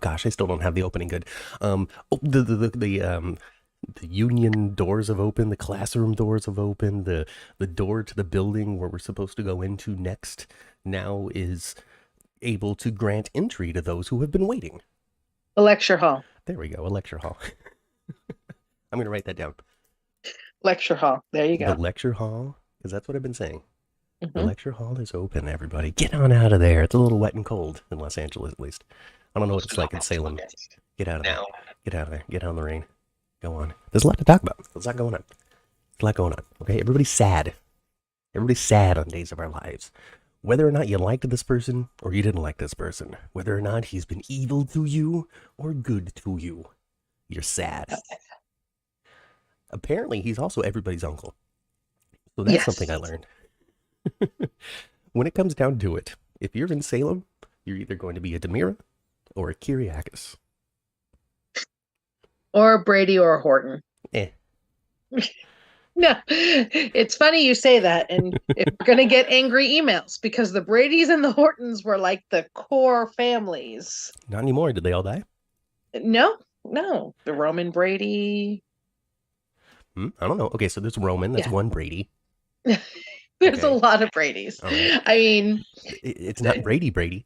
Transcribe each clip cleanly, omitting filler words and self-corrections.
gosh, I still don't have the opening good. The union doors have opened, the classroom doors have opened, the door to the building where we're supposed to go into next now is able to grant entry to those who have been waiting. The lecture hall. There we go, a lecture hall. I'm going to write that down. Lecture hall. There you The go. lecture hall, because that's what I've been saying. The Hmm. lecture hall is open, everybody. Get on out of there. It's a little wet and cold in Los Angeles, at least. I don't know what it's like in Salem. Get out of there. Get out of there. Get out in the rain. Go on. There's a lot to talk about. There's a lot going on. There's a lot going on. Okay, everybody's sad. Everybody's sad on Days of Our Lives. Whether or not you liked this person or you didn't like this person, whether or not he's been evil to you or good to you, you're sad. Apparently, he's also everybody's uncle. So that's something I Yes. learned. When it comes down to it, if you're in Salem, you're either going to be a DiMera or a Kiriakis. Or Brady or Horton. Eh. No, it's funny you say that. And if we're going to get angry emails because the Bradys and the Hortons were like the core families. Not anymore. Did they all die? No, no. The Roman Brady. I don't know. Okay, so there's Roman. That's Yeah. one Brady. There's a Okay. lot of Bradys. Right. I mean, It's not Brady.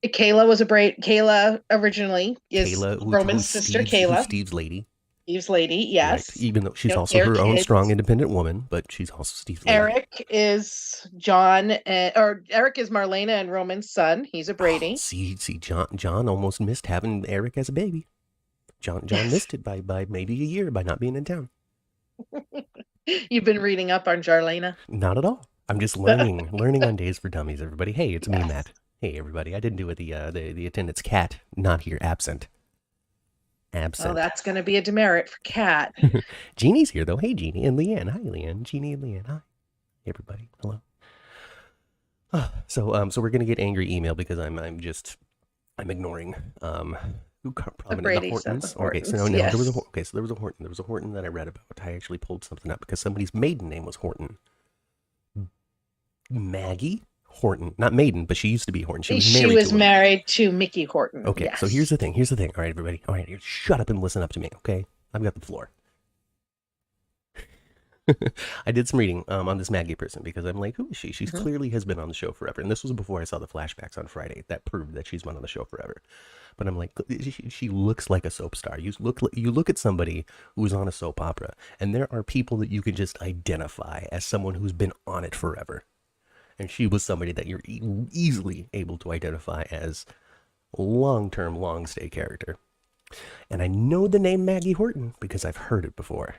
Kayla was a Brady. Kayla originally is Kayla, Roman's sister, Kayla. Who's Steve's lady. Steve's lady, Right. yes. Even though she's You know, also her own kids. strong, independent woman, but she's also Steve's lady. Eric is Eric is Marlena and Roman's son. He's a Brady. Oh, see, John almost missed having Eric as a baby. John missed it by maybe a year by not being in town. You've been reading up on Jarlena? Not at all. I'm just learning on Days for Dummies, everybody. Hey, it's me, Yes. Matt. Hey, everybody. I didn't do it. The attendant's cat, not here, absent. Well, that's going to be a demerit for Kat. Jeannie's here, though. Hey, Jeannie and Leanne. Hi, Leanne. Jeannie and Leanne. Hi. Hey, everybody. Hello. So we're gonna get angry email because I'm ignoring who prominent Bradys the and the Hortons. Okay, so Hortons, no, yes. there was a Horton. There was a Horton that I read about. I actually pulled something up because somebody's maiden name was Horton. Maggie Horton, not maiden, but she used to be Horton. She was married to Mickey Horton. Okay, yes. so here's the thing. All right, everybody. All right, shut up and listen up to me. Okay, I've got the floor. I did some reading on this Maggie person because I'm like, who is she? She clearly has been on the show forever. And this was before I saw the flashbacks on Friday that proved that she's been on the show forever. But I'm like, she looks like a soap star. You look at somebody who's on a soap opera, and there are people that you can just identify as someone who's been on it forever. And she was somebody that you're easily able to identify as long-term, long-stay character. And I know the name Maggie Horton because I've heard it before.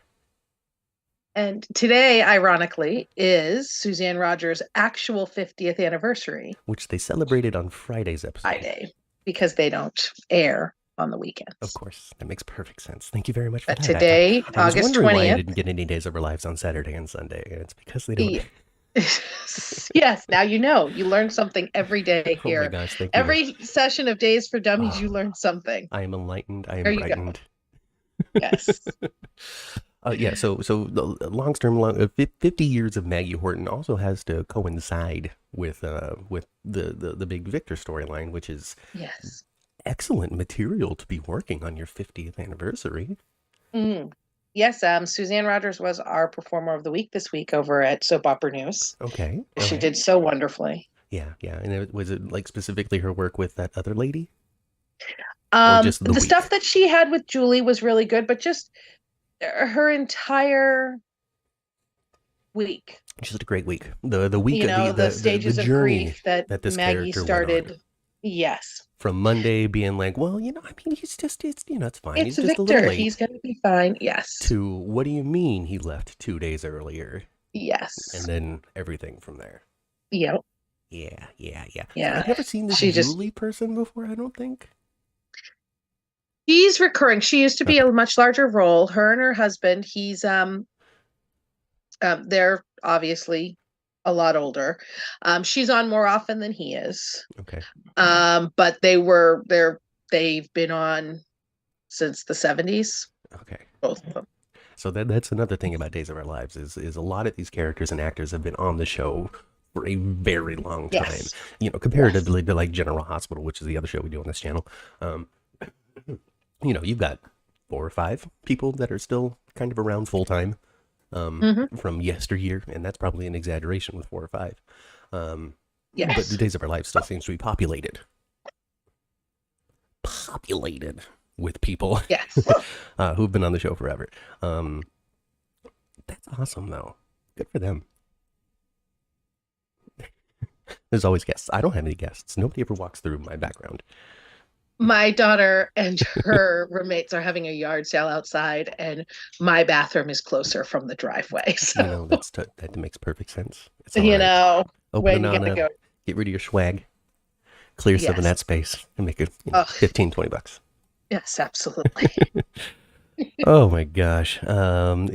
And today, ironically, is Suzanne Rogers' actual 50th anniversary. Which they celebrated on Friday's episode. Friday, because they don't air on the weekends. Of course, that makes perfect sense. Thank you very much for But that. today, I was August wondering 20th. why I didn't get any Days of Our Lives on Saturday and Sunday. It's because they don't. Yes, now you know. You learn something every day here. Oh my gosh, thank you. Every session of Days for Dummies, you learn something. I am enlightened. I am There you brightened. Go. Yes. Yeah, so long 50 years of Maggie Horton also has to coincide with the big Victor storyline, which is Yes. excellent material to be working on your 50th anniversary. Yes, Suzanne Rogers was our performer of the week this week over at Soap Opera News. Okay. She did so wonderfully. Yeah. And was it like specifically her work with that other lady? The stuff that she had with Julie was really good, but just her entire week. Just a great week. The week, the stages the of journey grief that this Maggie character started. went on. Yes. From Monday being like, well, I mean, it's fine. It's He's just Victor. a little late. He's going to be fine. Yes. To, what do you mean he left 2 days earlier? Yes. And then everything from there. Yep. Yeah. Yeah. I've never seen this Julie person before, I don't think. She's recurring. She used to be a much larger role. Her and her husband, he's they're obviously a lot older. She's on more often than he is. Okay. But they've been on since the 70s. Okay. Both of them. So that's another thing about Days of Our Lives is a lot of these characters and actors have been on the show for a very long time. Yes. You know, comparatively to like General Hospital, which is the other show we do on this channel. Um, you know, you've got 4 or 5 people that are still kind of around full time from yesteryear, and that's probably an exaggeration with 4 or 5. But the Yes. Days of Our Lives still seems to be populated with people Yes. who've been on the show forever. That's awesome, though. Good for them. There's always guests. I don't have any guests. Nobody ever walks through my background. My daughter and her roommates are having a yard sale outside, and my bathroom is closer from the driveway. So, You know, that makes perfect sense. It's all you right. know, Open when it you on gotta up. go. Get rid of your swag. Clear some of Yes. that space and make it Oh, 15, $20. yes, absolutely. Oh my gosh.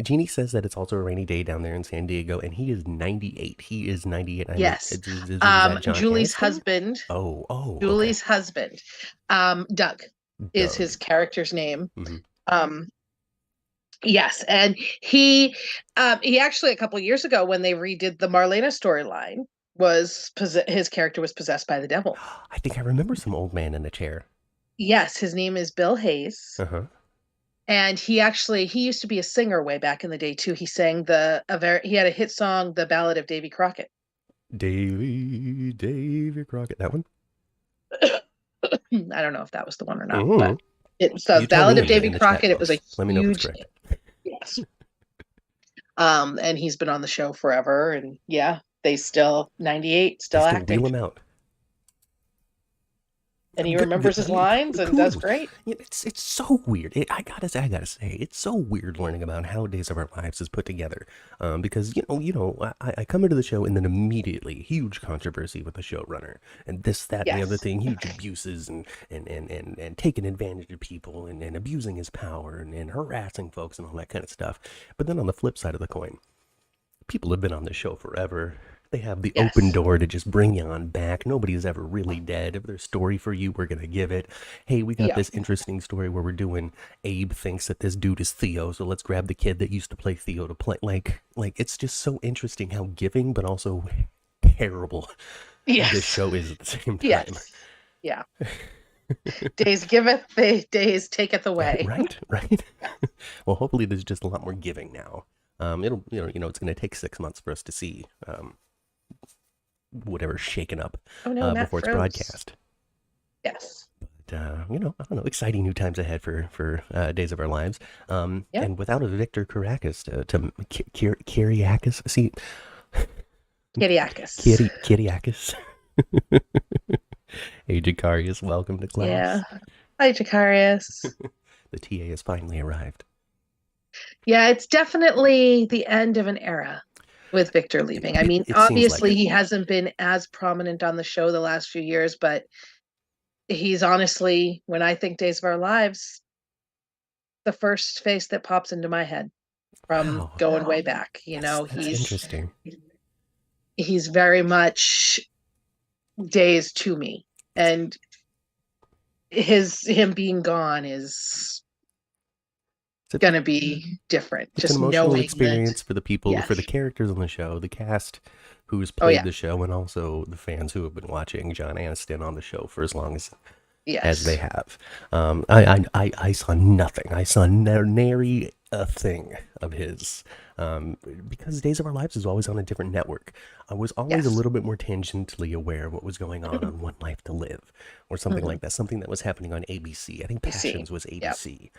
Jeannie says that it's also a rainy day down there in San Diego, and he is 98. He is 98. Yes. Is that John Julie's Aniston? husband, Okay. Julie's husband, Doug is his Doug. character's name. Hmm. Um, yes, and he actually a couple years ago when they redid the Marlena storyline his character was possessed by the devil. I think I remember some old man in a chair. Yes, his name is Bill Hayes. Uh-huh. And he used to be a singer way back in the day too. He sang he had a hit song, The Ballad of Davy Crockett. Davy Crockett. That one? I don't know if that was the one or not, Mm-hmm. but it's the You tell Ballad me of Davy in the Crockett. chat, It was a folks. Let me know if it's huge correct. yes. And he's been on the show forever, and yeah, they still 98, still They still acting. wheel him out. And he remembers his lines and does great. Yeah, it's so weird. I gotta say, it's so weird learning about how Days of Our Lives is put together. Because I come into the show and then immediately huge controversy with the showrunner and this, that, and the other Yes. thing, huge abuses and taking advantage of people and abusing his power and harassing folks and all that kind of stuff. But then on the flip side of the coin, people have been on the show forever. They have the Yes. open door to just bring you on back. Nobody's ever really dead. If there's a story for you, we're going to give it. Hey, we got Yeah. this interesting story where we're doing Abe thinks that this dude is Theo, so let's grab the kid that used to play Theo to play. Like it's just so interesting how giving but also terrible Yes. this show is at the same time. Yes. Yeah. Days giveth, days taketh away. Right. Well, hopefully there's just a lot more giving now. It'll it's going to take 6 months for us to see whatever's shaken up Oh no, Matt before it's froze. broadcast. Yes. But I don't know, exciting new times ahead for Days of Our Lives. Yeah. And without a Victor Kiriakis Kiriakis, see, Kiriakis. Kiriakis. Hey, Jakarius, welcome to class. Yeah. Hi, Jakarius. The TA has finally arrived. Yeah, it's definitely the end of an era with Victor leaving. I mean, It seems like obviously it. he hasn't been as prominent on the show the last few years, but he's honestly, when I think Days of Our Lives, the first face that pops into my head from Wow. going way back. That's interesting. He's very much Days to me, and him being gone is gonna be different. It's Just an emotional knowing experience for the people, Yes. for the characters on the show, the cast who's played yeah. the show, and also the fans who have been watching John Aniston on the show for as long as Yes. they have. I saw nothing. I saw nary a thing of his. Because Days of Our Lives is always on a different network. I was always a Yes. little bit more tangentially aware of what was going on One Life to Live, or something like that. Something that was happening on ABC. I think Passions was ABC.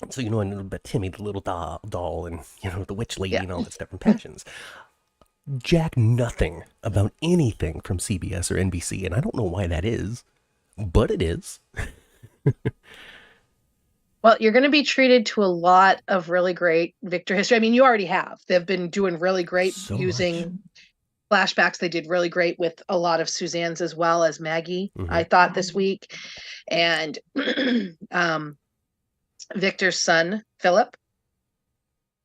So but Timmy the little doll, and the witch lady and all that stuff from Passions. Jack nothing about anything from CBS or NBC, and I don't know why that is, but it is. Well, you're going to be treated to a lot of really great Victor history. I mean, you already have. They've been doing really great So using flashbacks. They did really great with a lot of Suzanne's as well as Maggie, Mhm. I thought, this week. And Victor's son, Philip,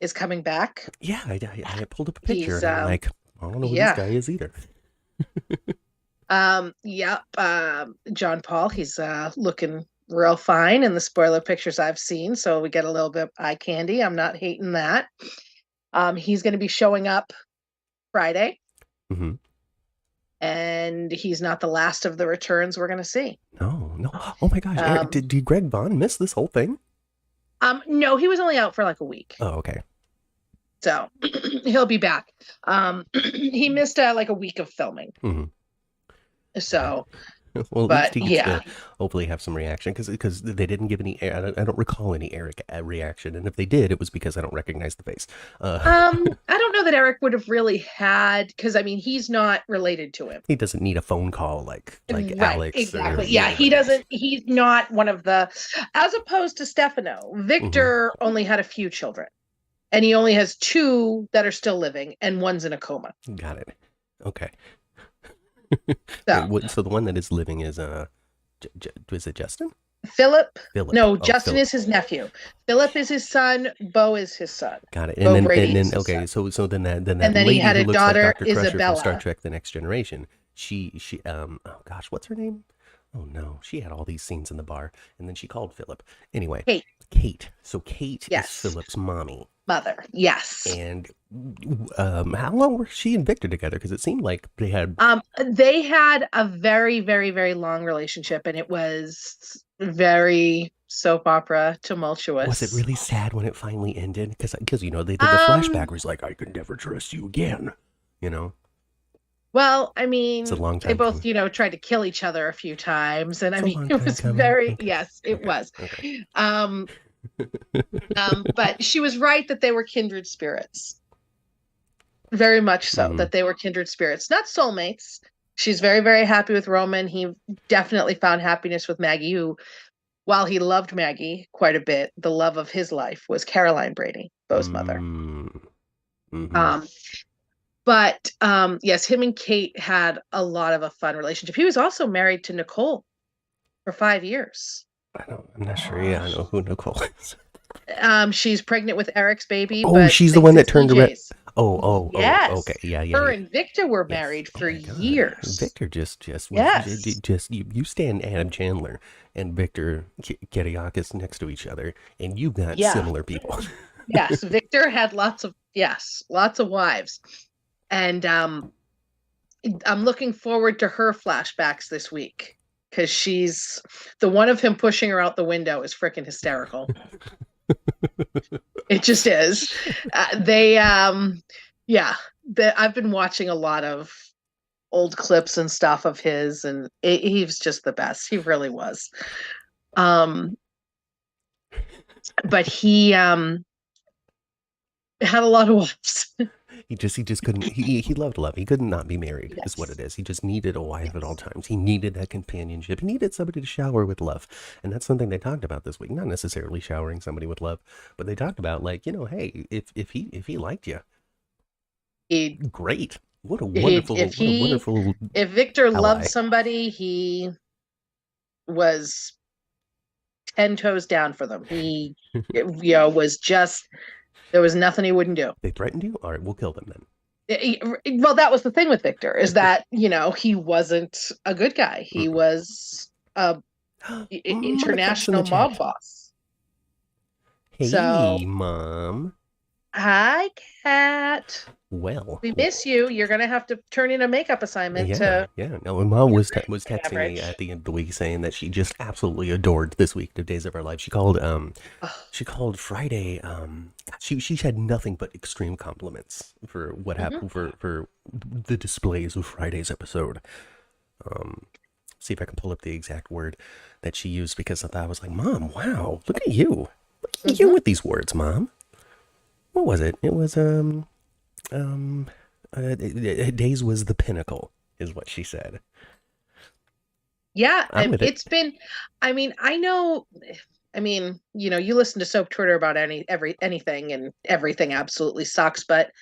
is coming back. Yeah, I pulled up a picture He's, and I'm like, I don't know who yeah. this guy is either. John Paul, he's looking real fine in the spoiler pictures I've seen, so we get a little bit of eye candy. I'm not hating that. He's going to be showing up Friday Mm-hmm. And he's not the last of the returns we're going to see. No. Oh my gosh. Did Greg Vaughn miss this whole thing? No, he was only out for like a week. Oh, okay. So he'll be back. He missed like a week of filming. Mm-hmm. So, well, at least but he gets yeah, to hopefully have some reaction because they didn't give any. I don't recall any Eric reaction, and if they did, it was because I don't recognize the face. I don't know that Eric would have really had, because I mean he's not related to him. He doesn't need a phone call like Right, Alex. exactly. Yeah, he doesn't. He's not one of the, as opposed to Stefano. Victor only had a few children, and he only has 2 that are still living, and one's in a coma. Got it. Okay. So, Wait, so the one that is living is is it Justin? Philip. Philip. No, Oh, Justin Philip. is his nephew. Philip is his son. Bo is his son. Got it. Bo And Brady then is his okay, son. so then that And then he lady had who a looks like daughter, Dr. Crusher from Star Isabella. Trek: The Next Generation. She oh gosh, what's her name? Oh no, she had all these scenes in the bar, and then she called Philip. Anyway, Kate. So Kate is Philip's mommy. Mother, yes. And how long were she and Victor together? Because it seemed like they had a very, very, very long relationship, and it was very soap opera tumultuous. Was it really sad when it finally ended? Because you know they did the flashback where he's like, "I could never trust you again," you know. Well, I mean, It's a long time they both, coming. tried to kill each other a few times, and I It's a mean, long it time was coming. very, Okay. yes, it Okay. was. Okay. But she was right that they were kindred spirits. Very much so, that they were kindred spirits, not soulmates. She's very, very happy with Roman. He definitely found happiness with Maggie, who, while he loved Maggie quite a bit, the love of his life was Caroline Brady, Beau's mother. But yes, him and Kate had a lot of a fun relationship. He was also married to Nicole for 5 years. I'm not sure. Yeah, I know who Nicole is. She's pregnant with Eric's baby. Oh, but she's the one that turned around. DJs. Oh, Yes. okay, yeah. Her and Victor were married for years. Victor just Yes. you stand Adam Chandler and Victor Kiriakis next to each other, and you got similar people. Yes, Victor had lots of wives, and I'm looking forward to her flashbacks this week, because she's the one of him pushing her out the window is freaking hysterical. It just is. I've been watching a lot of old clips and stuff of his, and he was just the best. He really was. But he had a lot of wives. He just couldn't. He loved love. He couldn't not be married. Is what it is. He just needed a wife at all times. He needed that companionship. He needed somebody to shower with love, and that's something they talked about this week. Not necessarily showering somebody with love, but they talked about, like, hey, if he liked you, great. What a wonderful, If Victor ally. loved somebody, he was 10 toes down for them. He, was just. There was nothing he wouldn't do. They threatened you? All right, we'll kill them then. Well, that was the thing with Victor, is that, he wasn't a good guy. He was a international mob boss. Hey, Mom. Hi, Kat. Well, we miss you. You're going to have to turn in a makeup assignment. Yeah. No, my mom was texting me at the end of the week saying that she just absolutely adored this week of Days of Our Lives. She called Friday. She had nothing but extreme compliments for what happened for the displays of Friday's episode. See if I can pull up the exact word that she used, because I was like, Mom, wow, look at you. Look at you with these words, Mom. What was it? It was Days was the pinnacle, is what she said. Yeah, it's been. I mean, I know. I mean, you listen to soap Twitter about anything, and everything absolutely sucks. But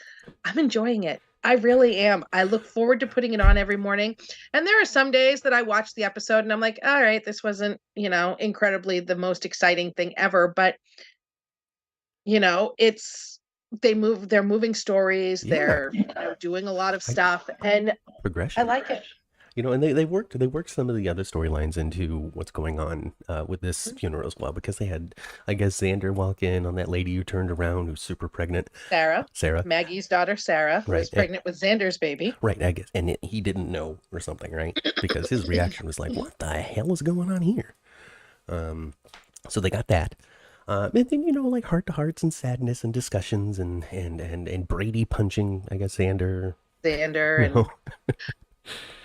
I'm enjoying it. I really am. I look forward to putting it on every morning. And there are some days that I watch the episode and I'm like, all right, this wasn't, incredibly the most exciting thing ever. But they're moving stories. They're doing a lot of stuff, and progression. I like it. And they worked some of the other storylines into what's going on with this funeral as well, because they had, I guess, Xander walk in on that lady who turned around who's super pregnant, Sarah, Sarah, Maggie's daughter, Sarah, who right? is pregnant with Xander's baby. Right, I guess, and he didn't know or something, right? Because his reaction was like, "What the hell is going on here?" So they got that. And then, like heart to hearts and sadness and discussions and Brady punching, I guess, Xander. Xander You know,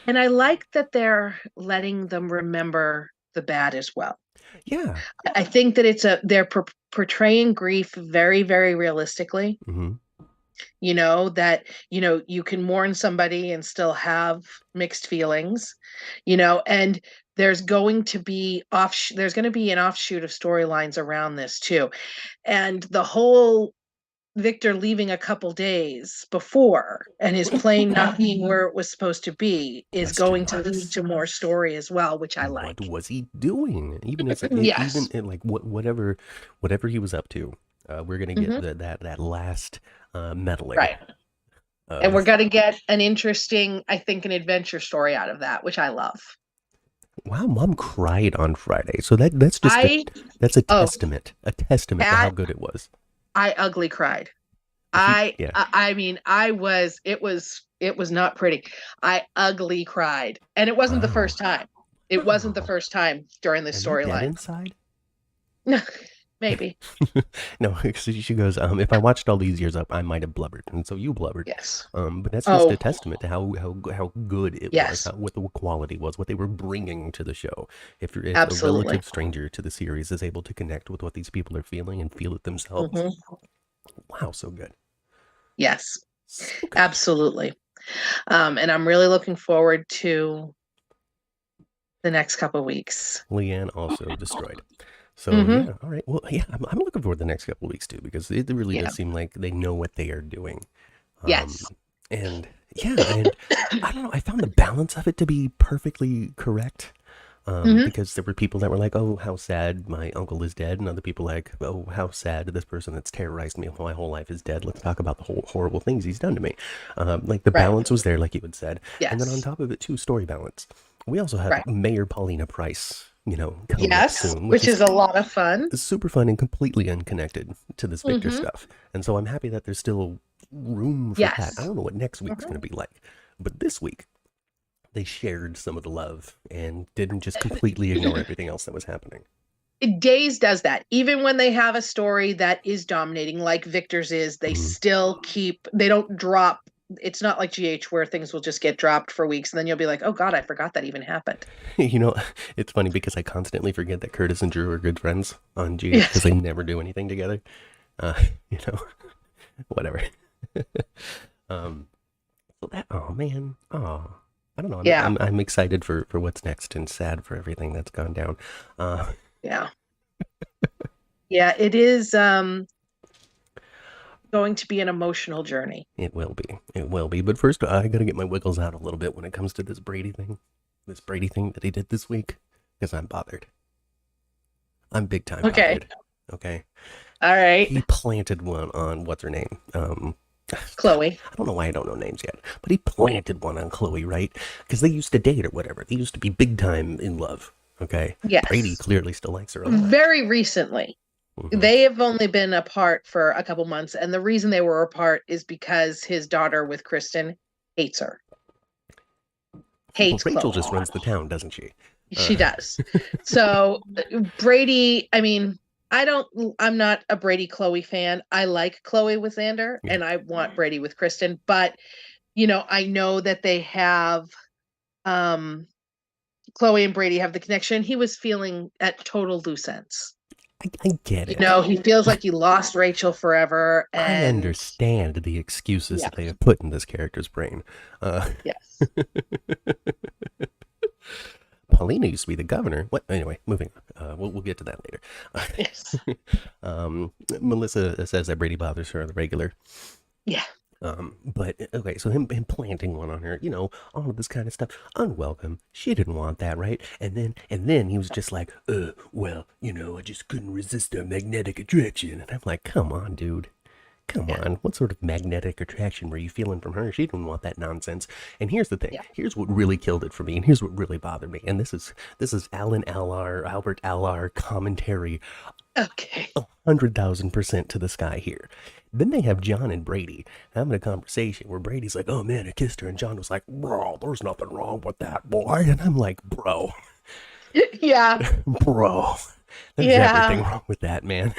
and I like that they're letting them remember the bad as well. yeah. I think that they're portraying grief very, very realistically. Hmm. That you can mourn somebody and still have mixed feelings, and there's going to be an offshoot of storylines around this too, and the whole Victor leaving a couple days before and his plane not being where it was supposed to be is Question going to lead marks. to more story as well, which I What like. was he doing? Even as even Yes. in, like whatever he was up to, we're gonna get Hmm. that last meddling Right. And we're of. going to get an interesting, I think, an adventure story out of that, which I love. Wow, Mom cried on Friday, so that's just I that's a oh testament to how Pat, good it was. I ugly cried. Yeah. I mean, it was not pretty. I ugly cried. And it wasn't the Wow. first time. It wasn't the Wow. first time during this Am I dead storyline. inside? Maybe. No, because she goes, if I watched all these years up, I might have blubbered, and so you blubbered. Yes. But that's just a Oh, testament to how good it was, yes. what the quality was, what they were bringing to the show. If a Absolutely. relative stranger to the series is able to connect with what these people are feeling and feel it themselves, Hmm. wow, so good, Yes. so good. Absolutely. And I'm really looking forward to the next couple weeks. Leanne also destroyed. So Hmm. yeah, all right. Well, yeah, I'm looking forward to the next couple of weeks too, because it really Yeah. does seem like they know what they are doing. Um, Yes. and yeah, and I don't know. I found the balance of it to be perfectly correct. Hmm. Because there were people that were like, "Oh, how sad my uncle is dead," and other people like, "Oh, how sad this person that's terrorized me my whole life is dead. Let's talk about the whole horrible things he's done to me." Like the Right. balance was there, like you had said, and then on Yes. top of it, too, story balance. We also have Right. Mayor Paulina Price, coming up Yes. soon, which Which is is a lot of fun. super fun and completely unconnected to this Victor Hmm. stuff. And so I'm happy that there's still room for that. I Yes. don't know what next week's Mhm. going to be like, but this week they shared some of the love and didn't just completely ignore everything else that was happening. Days does that. Even when they have a story that is dominating, like Victor's is, Mhm. they don't drop. It's not like GH where things will just get dropped for weeks and then you'll be like, oh God, I forgot that even happened. You know, it's funny because I constantly forget that Curtis and Drew are good friends on GH because Yes. they never do anything together. You know, whatever. um, so that, oh man, oh, I don't know. I'm, Yeah. I'm, I'm excited for what's next and sad for everything that's gone down. Uh, Yeah. Yeah. It is going to be an emotional journey. it will be, it will be. But first, I got to get my wiggles out a little bit when it comes to this Brady thing that he did this week, because I'm bothered. I'm big time Okay. bothered. Okay. All right. He planted one on what's her name? Chloe. I don't know why I don't know names yet, but he planted one on Chloe, right? Because they used to date or whatever. They used to be big time in love. Okay. Brady Yes. clearly still likes her a lot. Very recently. Hmm. They have only been apart for a couple months, and the reason they were apart is because his daughter with Kristen hates her, Well, hates Rachel Chloe. just runs the town, doesn't she? She does. So Brady, I mean, I'm not a Brady Chloe fan. I like Chloe with Xander, Yeah. and I want Brady with Kristen, but I know that they have um Chloe and Brady have the connection. He was feeling at total loose ends. I get it. He feels like he lost Rachel forever, I and understand the excuses yeah, that they have put in this character's brain. Uh, yes. Paulina used to be the governor. What? Anyway, moving on. We'll get to that Yes. later. Melissa says that Brady bothers her on the regular. Yeah. But okay, so him planting one on her, all of this kind of stuff, unwelcome. She didn't want that, right? And then he was just like, well, I just couldn't resist her magnetic attraction. And I'm like, come on, dude. Come on, what sort of magnetic attraction were you feeling from her? She didn't want that nonsense. And here's the thing. Yeah. Here's what really killed it for me, and here's what really bothered me. And this is Albert Allar commentary, Okay. 100,000% to the sky here. Then they have John and Brady having a conversation where Brady's like, "Oh man, I kissed her," and John was like, "Bro, there's nothing wrong with that, boy." And I'm like, "Bro, Yeah. bro, there's Yeah. everything wrong with that, man."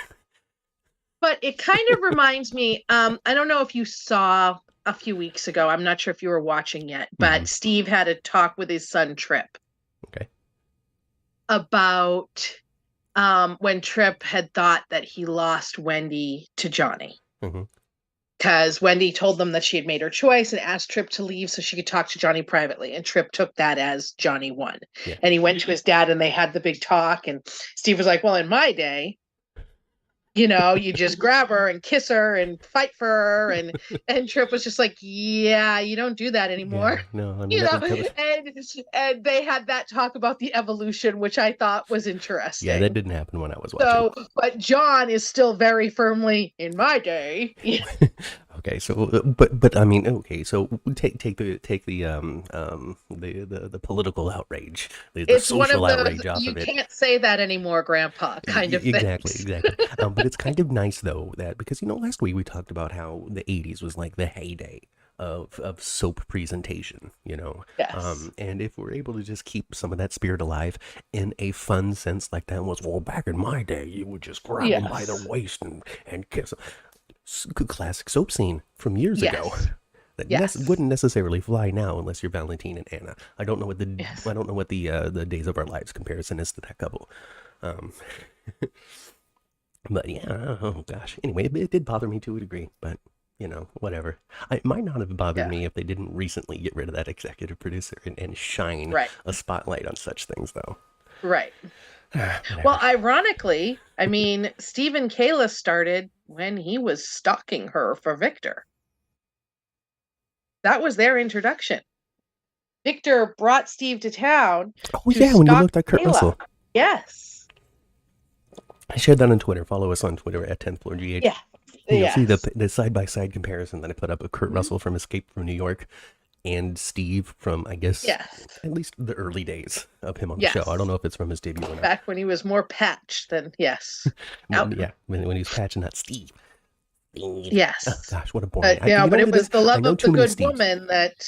But it kind of reminds me, I don't know if you saw a few weeks ago, I'm not sure if you were watching yet, but Steve had a talk with his son Trip. Okay. About when Trip had thought that he lost Wendy to Johnny. Because Wendy told them that she had made her choice and asked Trip to leave so she could talk to Johnny privately. And Trip took that as Johnny won. Yeah. And he went to his dad and they had the big talk. And Steve was like, well, in my day, you just grab her and kiss her and fight for her. And Trip was just like, yeah, you don't do that anymore. Yeah, no, I mean, and they had that talk about the evolution, which I thought was interesting. Yeah, that didn't happen when I was watching. So, but John is still very firmly in my day. Okay, so but I mean, okay, so take the political outrage, the social outrage off of it. You can't say that anymore, Grandpa. Kind of exactly, things. exactly. But it's kind of nice though that because last week we talked about how the '80s was like the heyday of soap presentation, Yes. and if we're able to just keep some of that spirit alive in a fun sense like that was, well, back in my day, you would just grab them by the waist and kiss them. Classic soap scene from years ago that wouldn't necessarily fly now unless you're Valentine and Anna. I don't know what the Days of Our Lives comparison is to that couple. But yeah, oh gosh. Anyway, it did bother me to a degree, but whatever. It might not have bothered me if they didn't recently get rid of that executive producer and shine a spotlight on such things, though. Right. Well, ironically, I mean, Steve and Kayla started when he was stalking her for Victor. That was their introduction. Victor brought Steve to town. Oh, yeah, when you looked at Kurt Russell. Yes. I shared that on Twitter. Follow us on Twitter at 10th Floor GH. Yeah. You'll see the side-by-side comparison that I put up of Kurt Russell from Escape from New York and Steve from, I guess, at least the early days of him on the show. I don't know if it's from his debut or not. Back when he was more patched than, Yeah, when he was patching that Steve. Yes. Oh, gosh, what a boring. But it was the love of the good woman that,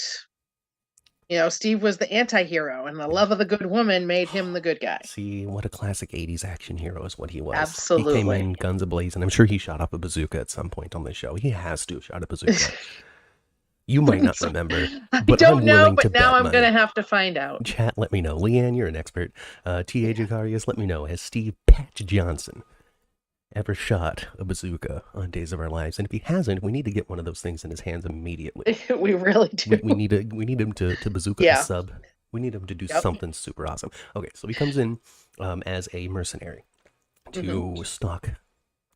Steve was the anti-hero, and the love of the good woman made him the good guy. See, what a classic 80s action hero is what he was. Absolutely. He came in guns a-blazing. I'm sure he shot off a bazooka at some point on the show. He has to have shot a bazooka. You might not remember. But I don't know, but now I'm going to have to find out. Chat, let me know. Leanne, you're an expert. T.A. Jacarius, let me know. Has Steve Patch Johnson ever shot a bazooka on Days of Our Lives? And if he hasn't, we need to get one of those things in his hands immediately. We really do. We need him to bazooka a sub. We need him to do something super awesome. Okay, so he comes in as a mercenary to stalk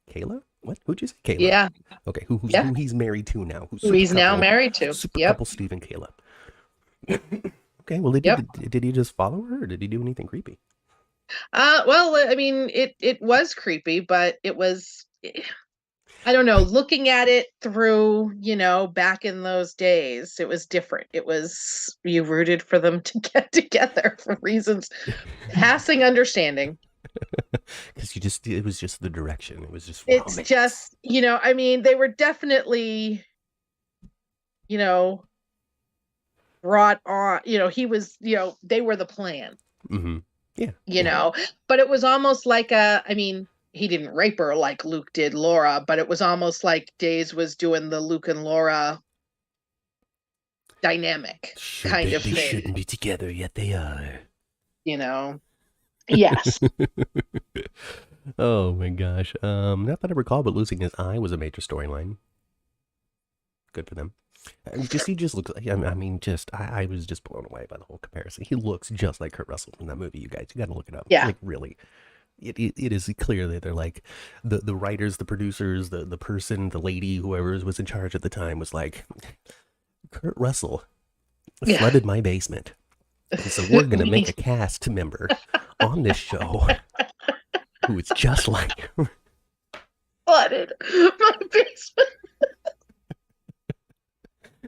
Kayla? What? Who'd you say? Kayla. Yeah. Okay, who he's married to now. Who he's now married to. Super couple Steve and Kayla. Okay, well, did he just follow her, or did he do anything creepy? Well, I mean, it was creepy, but it was, I don't know, looking at it through, back in those days, it was different. It was, you rooted for them to get together for reasons passing understanding. Because it was just the direction. It was just romance. It's just, I mean, they were definitely, brought on, he was, they were the plan. Mm-hmm. Yeah. But it was almost like he didn't rape her like Luke did Laura, but it was almost like Days was doing the Luke and Laura dynamic kind of thing. They shouldn't be together, yet they are. Yes. Oh my gosh. Not that I recall, but losing his eye was a major storyline. Good for them. He just looks like, I was just blown away by the whole comparison. He looks just like Kurt Russell from that movie, you guys. You got to look it up. Yeah. Like, really. It is clear that they're like, the writers, the producers, the person, the lady, whoever was in charge at the time was like, Kurt Russell flooded my basement. And so we're going to make a cast member on this show who is just like him. Flooded my basement.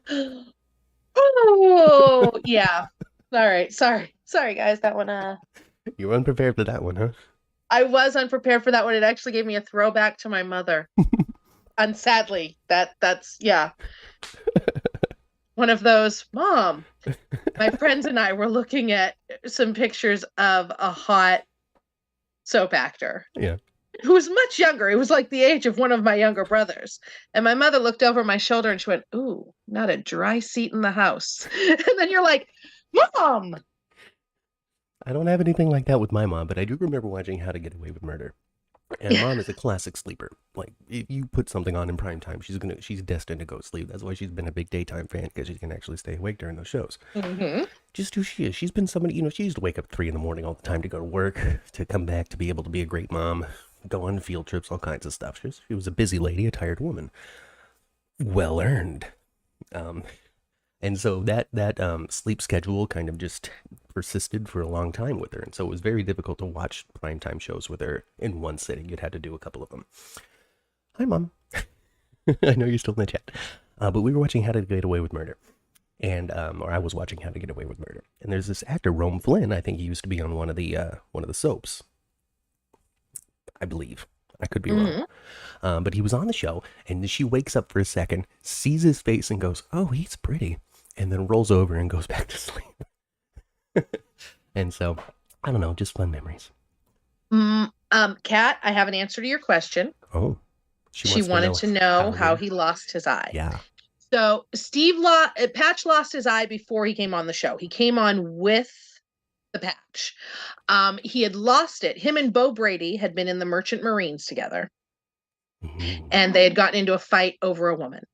Oh, yeah. All right. Sorry, guys. That one, You were unprepared for that one, huh? I was unprepared for that one. It actually gave me a throwback to my mother. And sadly, that's yeah, one of those, Mom, my friends and I were looking at some pictures of a hot soap actor Yeah. who was much younger. It was like the age of one of my younger brothers. And my mother looked over my shoulder and she went, "Ooh, not a dry seat in the house." And then you're like, Mom. I don't have anything like that with my mom, but I do remember watching How to Get Away with Murder. And Yeah. mom is a classic sleeper. Like if you put something on in prime time, she's destined to go to sleep. That's why she's been a big daytime fan because she can actually stay awake during those shows. Hmm. Just who she is. She's been somebody, she used to wake up at 3 in the morning all the time to go to work, to come back to be able to be a great mom, go on field trips, all kinds of stuff. She was a busy lady, a tired woman. Well earned. Um, and so that sleep schedule kind of just persisted for a long time with her. And so it was very difficult to watch primetime shows with her in one sitting. You'd had to do a couple of them. Hi, Mom. I know you're still in the chat. But we were watching How to Get Away with Murder. And or I was watching How to Get Away with Murder. And there's this actor, Rome Flynn. I think he used to be on one of the soaps. I believe. I could be wrong. But he was on the show, and she wakes up for a second, sees his face, and goes, "Oh, he's pretty," and then rolls over and goes back to sleep. And so, I don't know, just fun memories. Kat, I have an answer to your question. Oh, She wanted to know how he lost his eye. Yeah. So Patch lost his eye before he came on the show. He came on with the patch. He had lost it. Him and Bo Brady had been in the Merchant Marines together. Mm-hmm. And they had gotten into a fight over a woman.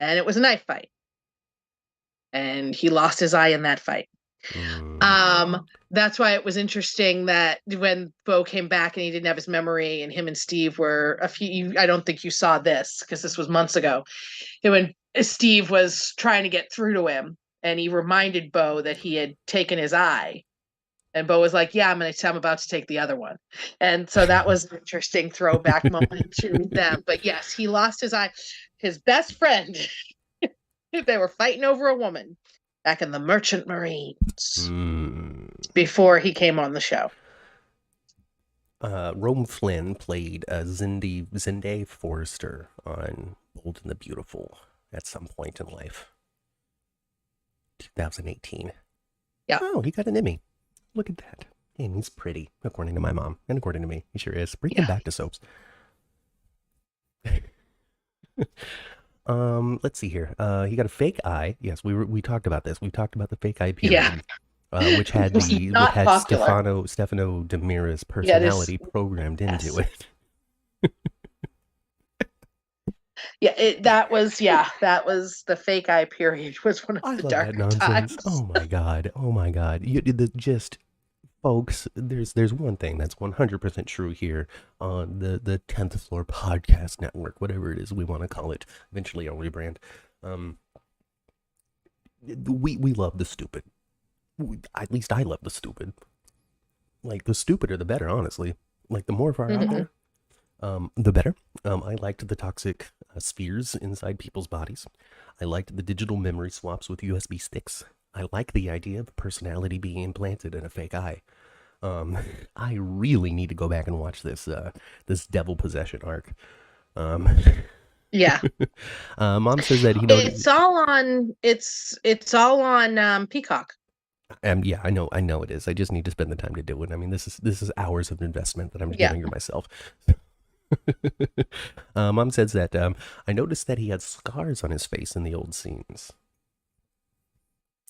And it was a knife fight. And he lost his eye in that fight. That's why it was interesting that when Bo came back and he didn't have his memory, and him and Steve were I don't think you saw this because this was months ago. When Steve was trying to get through to him and he reminded Bo that he had taken his eye. And Bo was like, "Yeah, I'm about to take the other one." And so that was an interesting throwback moment to them. But yes, he lost his eye. His best friend, they were fighting over a woman back in the Merchant Marines before he came on the show. Rome Flynn played Zende Forrester on Bold and the Beautiful at some point in life. 2018. Yeah. Oh, he got an Emmy. Look at that. And he's pretty, according to my mom. And according to me, he sure is. Bring him back to soaps. Let's see here. He got a fake eye. Yes, we talked about this. We talked about the fake eye period. Yeah. Which had Stefano DiMera's personality programmed into it. That was the fake eye period was one of the dark times. Oh my god. Just folks, there's one thing that's 100% true here on the 10th Floor Podcast Network, whatever it is we want to call it. Eventually I'll rebrand. We love the stupid. At least I love the stupid. Like, the stupider the better, honestly. Like, the more far out there, the better. I liked the toxic spheres inside people's bodies. I liked the digital memory swaps with USB sticks. I like the idea of personality being implanted in a fake eye. I really need to go back and watch this devil possession arc. Yeah. Mom says that it's all on Peacock. Yeah, I know it is. I just need to spend the time to do it. I mean, this is hours of investment that I'm giving to myself. Mom says that I noticed that he had scars on his face in the old scenes.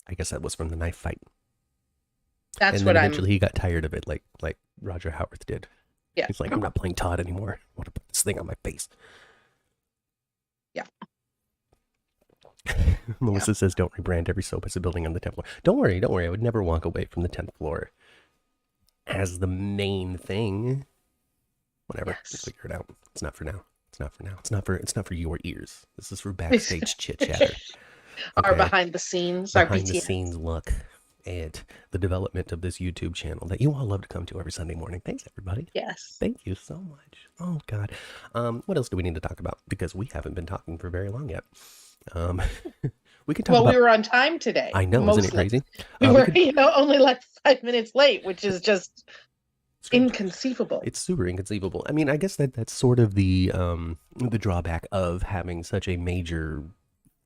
I guess that was from the knife fight. That's what eventually he got tired of it, like Roger Howarth did. Yeah. He's like, I'm not playing Todd anymore. I want to put this thing on my face. Yeah. Melissa says, don't rebrand every soap as a building on the 10th floor. Don't worry. I would never walk away from the 10th floor as the main thing. Whatever. We'll figure it out. It's not for now. It's not for your ears. This is for backstage chit chatter. Our behind the scenes, behind the scenes look at the development of this YouTube channel that you all love to come to every Sunday morning. Thanks, everybody. Yes. Thank you so much. Oh God. What else do we need to talk about? Because we haven't been talking for very long yet. Um, we can talk Well, we about. were on time today, I know, isn't it mostly. crazy? We We were, could. only like 5 minutes late, which is just Strange. inconceivable. It's super inconceivable. I mean, I guess that's sort of the drawback of having such a major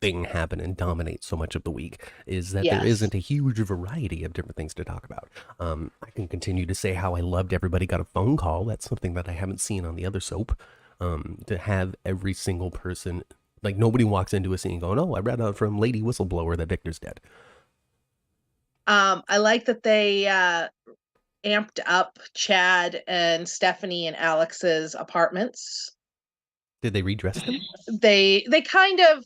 thing happen and dominate so much of the week is that there Yes. isn't a huge variety of different things to talk about. I can continue to say how I loved everybody got a phone call. That's something that I haven't seen on the other soap. To have every single person, like nobody walks into a scene going, "Oh, I read out from Lady Whistleblower that Victor's dead." I like that they amped up Chad and Stephanie and Alex's apartments. Did they redress them? They kind of,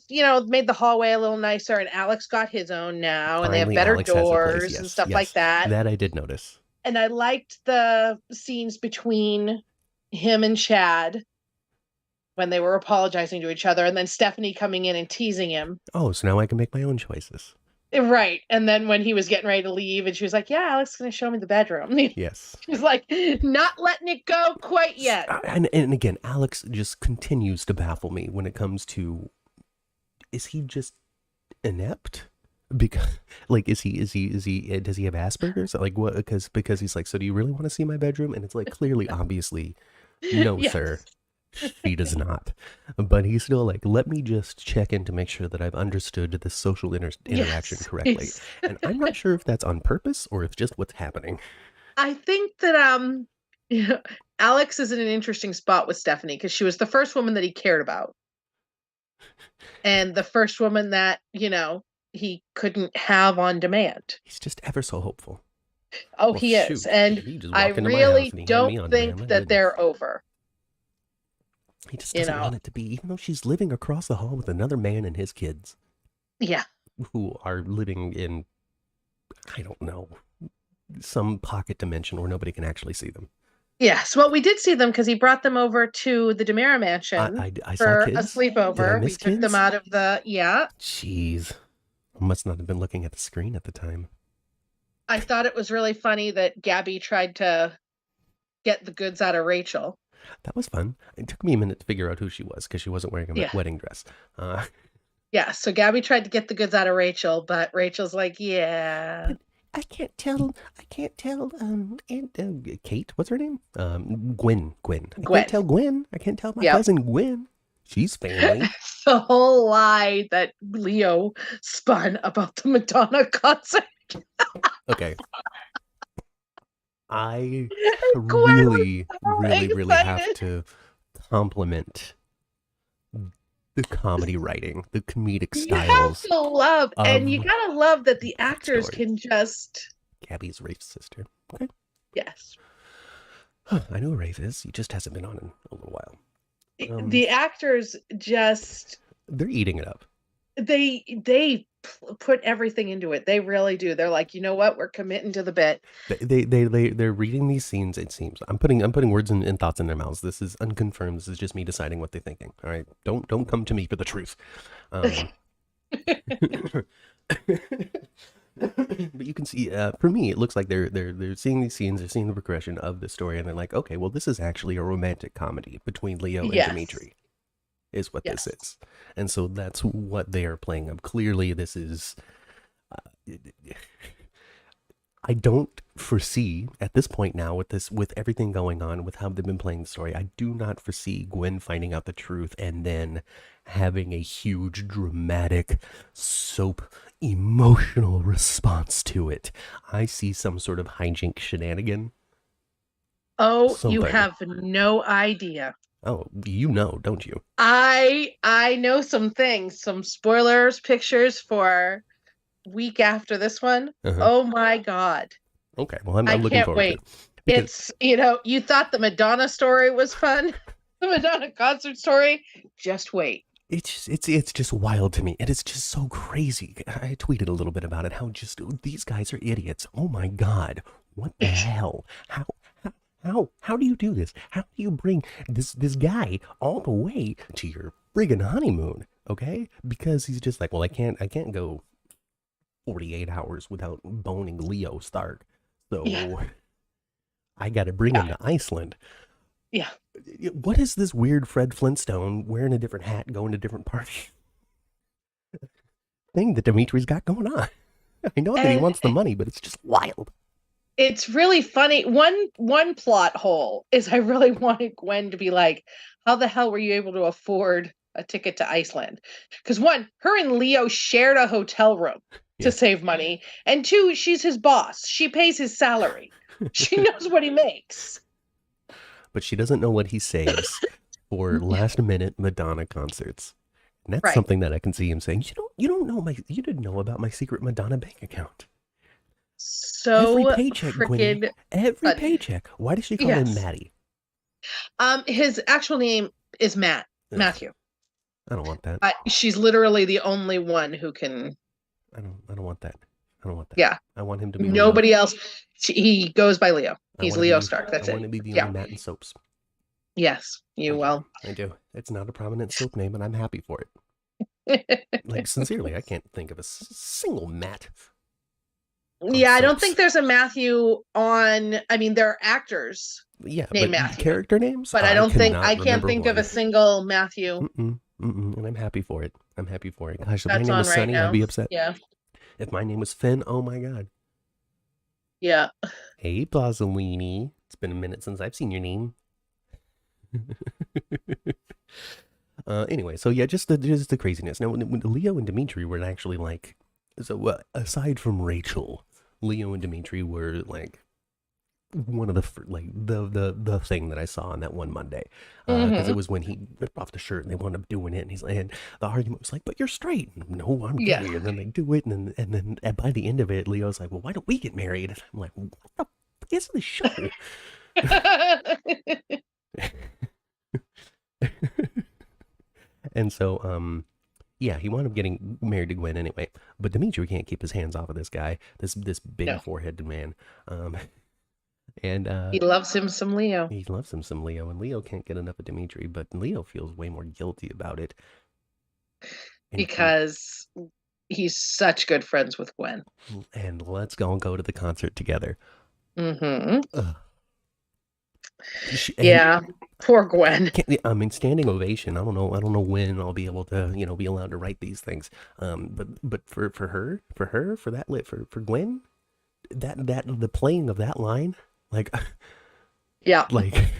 made the hallway a little nicer, and Alex got his own now, and they have Finally, better Alex has a place. doors and Yes, stuff like yes, that. that I did notice. And I liked the scenes between him and Chad when they were apologizing to each other, and then Stephanie coming in and teasing him. Oh, so now I can make my own choices. Right. And then when he was getting ready to leave, and she was like, "Yeah, Alex is going to show me the bedroom." Yes. She's like, not letting it go quite yet. And again, Alex just continues to baffle me when it comes to, is he just inept? Because like is he does he have Asperger's? Like what? Because he's like, so do you really want to see my bedroom? And it's like clearly, obviously, no, Yes. sir. She does not. But he's still like, let me just check in to make sure that I've understood the social interaction Yes. correctly. Yes. And I'm not sure if that's on purpose or if just what's happening. I think that Alex is in an interesting spot with Stephanie because she was the first woman that he cared about. And the first woman that, he couldn't have on demand. He's just ever so hopeful. Oh, Well, he is. shoot. And He just I walked into my house really and he had me don't on demand. think My that goodness. they're over. He just You doesn't know? want it to be, even though she's living across the hall with another man and his kids Yeah. who are living in, I don't know, some pocket dimension where nobody can actually see them. Yes. Well, we did see them because he brought them over to the DiMera mansion I saw for a kids. Did I sleepover. We miss took them kids? out of yeah. Jeez. I must not have been looking at the screen at the time. I thought it was really funny that Gabby tried to get the goods out of Rachel. That was fun. It took me a minute to figure out who she was because she wasn't wearing a Yeah. wedding dress. Yeah. So Gabby tried to get the goods out of Rachel, but Rachel's like, yeah. I can't tell. Kate, what's her name? Gwen. I Gwen. can't tell Gwen. I can't tell my Yep. cousin Gwen. She's family. The whole lie that Leo spun about the Madonna concert. Okay. I Gwen was really, so really have excited. to compliment the comedy writing, the comedic You have styles to love, and you of gotta love that the actors backstory. can just, Gabby's Rafe's sister. Okay. yes. I know who Rafe is. He just hasn't been on in a little while. The actors just, They're eating it up. they put everything into it. They really do. They're like, you know what? We're committing to the bit. They're reading these scenes. It seems I'm putting words and thoughts in their mouths. This is unconfirmed. This is just me deciding what they're thinking. All right, don't come to me for the truth. But you can see, for me, it looks like they're seeing these scenes, they're seeing the progression of the story, and they're like, okay, well, this is actually a romantic comedy between Leo and Yes. Dimitri, is what Yes. this is, and so that's what they are playing up. Clearly, this is. I don't foresee at this point now with everything going on with how they've been playing the story. I do not foresee Gwen finding out the truth and then having a huge dramatic soap emotional response to it. I see some sort of hijink shenanigan. Oh, you Something. have no idea. Oh, you know, don't you? I know some things, some spoilers, pictures for week after this one. Oh my God. Okay, well, I'm I looking can't forward wait. to it. Because It's, you thought the Madonna story was fun, the Madonna concert story. Just wait. it's just wild to me. It is just so crazy. I tweeted a little bit about it. How just these guys are idiots. Oh my God, what the hell? How do you do this? How do you bring this guy all the way to your friggin' honeymoon? Okay, because he's just like, well, I can't go 48 hours without boning Leo Stark. So Yeah. I got to bring him to Iceland. Yeah. What is this weird Fred Flintstone wearing a different hat, going to different parties? thing that Dimitri's got going on. I know that he And wants the money, but it's just wild. it's really funny. One plot hole is I really wanted Gwen to be like, how the hell were you able to afford a ticket to Iceland? Because one, her and Leo shared a hotel room to Yeah. save money, and two, she's his boss. She pays his salary. She knows what he makes. But she doesn't know what he saves for last minute Madonna concerts. And that's Right. something that I can see him saying, you didn't know about my secret Madonna bank account. So Every paycheck, Gwenny. freaking Every funny. paycheck. Why does she call him Yes. Maddie? His actual name is Matthew. I don't want that. She's literally the only one who can. I don't want that. I don't want that. Yeah. I want him to be Nobody Leo. else. He goes by Leo. He's Leo be, Stark. That's I it. want to be the Yeah. only Matt in soaps. Yes, you will. I do. It's not a prominent soap name, and I'm happy for it. Like, sincerely, I can't think of a single Matt. Yeah, I don't think there's a Matthew on. I mean, there are actors named Matthew. Character names? But I can't think of a single Matthew. And I'm happy for it. I'm happy for it. Gosh, if That's my name was right Sunny, now. I'd be upset. Yeah. If my name was Finn, oh my God. Yeah. Hey, Blazzolini. It's been a minute since I've seen your name. Anyway, so yeah, just the craziness. Now, when Leo and Dimitri were actually like, so aside from Rachel, Leo and Dimitri were like one of the thing that I saw on that one Monday, because it was when he ripped off the shirt and they wound up doing it, and he's like, and the argument was like, but you're straight. No, I'm gay. And then they do it, and then by the end of it, Leo's like, well, why don't we get married? And I'm like, what the fuck is this show? And so, yeah, he wound up getting married to Gwen anyway. But Dimitri can't keep his hands off of this guy, this big foreheaded man. And he loves him some Leo. He loves him some Leo, and Leo can't get enough of Dimitri, but Leo feels way more guilty about it. Because he's such good friends with Gwen. And let's go to the concert together. Yeah, poor Gwen. I mean, standing ovation. I don't know when I'll be able to, be allowed to write these things. But for Gwen, that the playing of that line, like, yeah, like,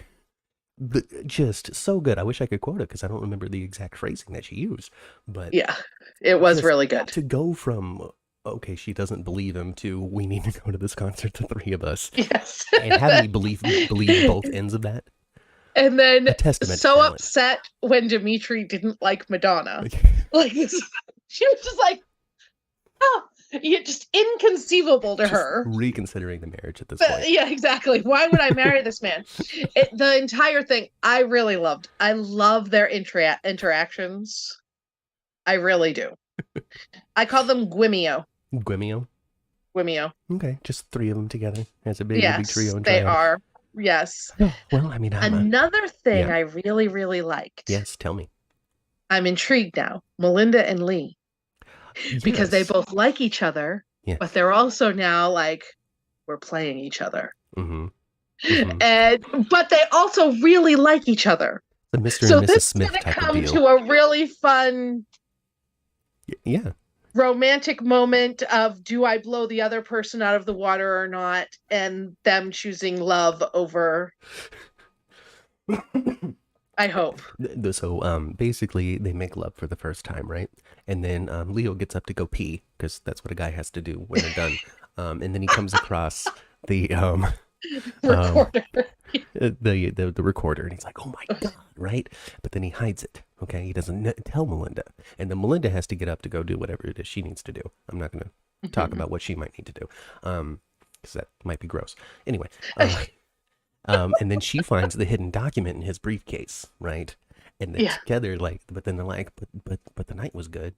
just so good. I wish I could quote it because I don't remember the exact phrasing that she used. But yeah, it was really good to go from, okay, she doesn't believe him, to we need to go to this concert, the three of us. Yes. And having me believe both ends of that. And then so talent. upset when Dimitri didn't like Madonna. Like this, she was just like, oh, just inconceivable to her. Reconsidering the marriage at this point. Yeah, exactly. Why would I marry this man? The entire thing, I really loved. I love their interactions. I really do. I call them Gwimio. Gwimio? Gwimio. Okay, just three of them together as a big trio. And they are. Yes. Oh, well, I mean, another thing I really, really liked. Yes, tell me. I'm intrigued now. Melinda and Lee. Yes. Because they both like each other, but they're also now like, we're playing each other. But they also really like each other. The Mr. and Mrs. Smith type of deal. So this is going to come to a really fun, romantic moment of, do I blow the other person out of the water or not? And them choosing love over. I hope. So basically they make love for the first time, right? And then Leo gets up to go pee, because that's what a guy has to do when they're done. And then he comes across the recorder. the recorder, and he's like, oh my God, right? But then he hides it. Okay, he doesn't tell Melinda, and then Melinda has to get up to go do whatever it is she needs to do. I'm not going to talk about what she might need to do, because that might be gross. Anyway, and then she finds the hidden document in his briefcase, right? And they're together, like, but then they're like, but the night was good.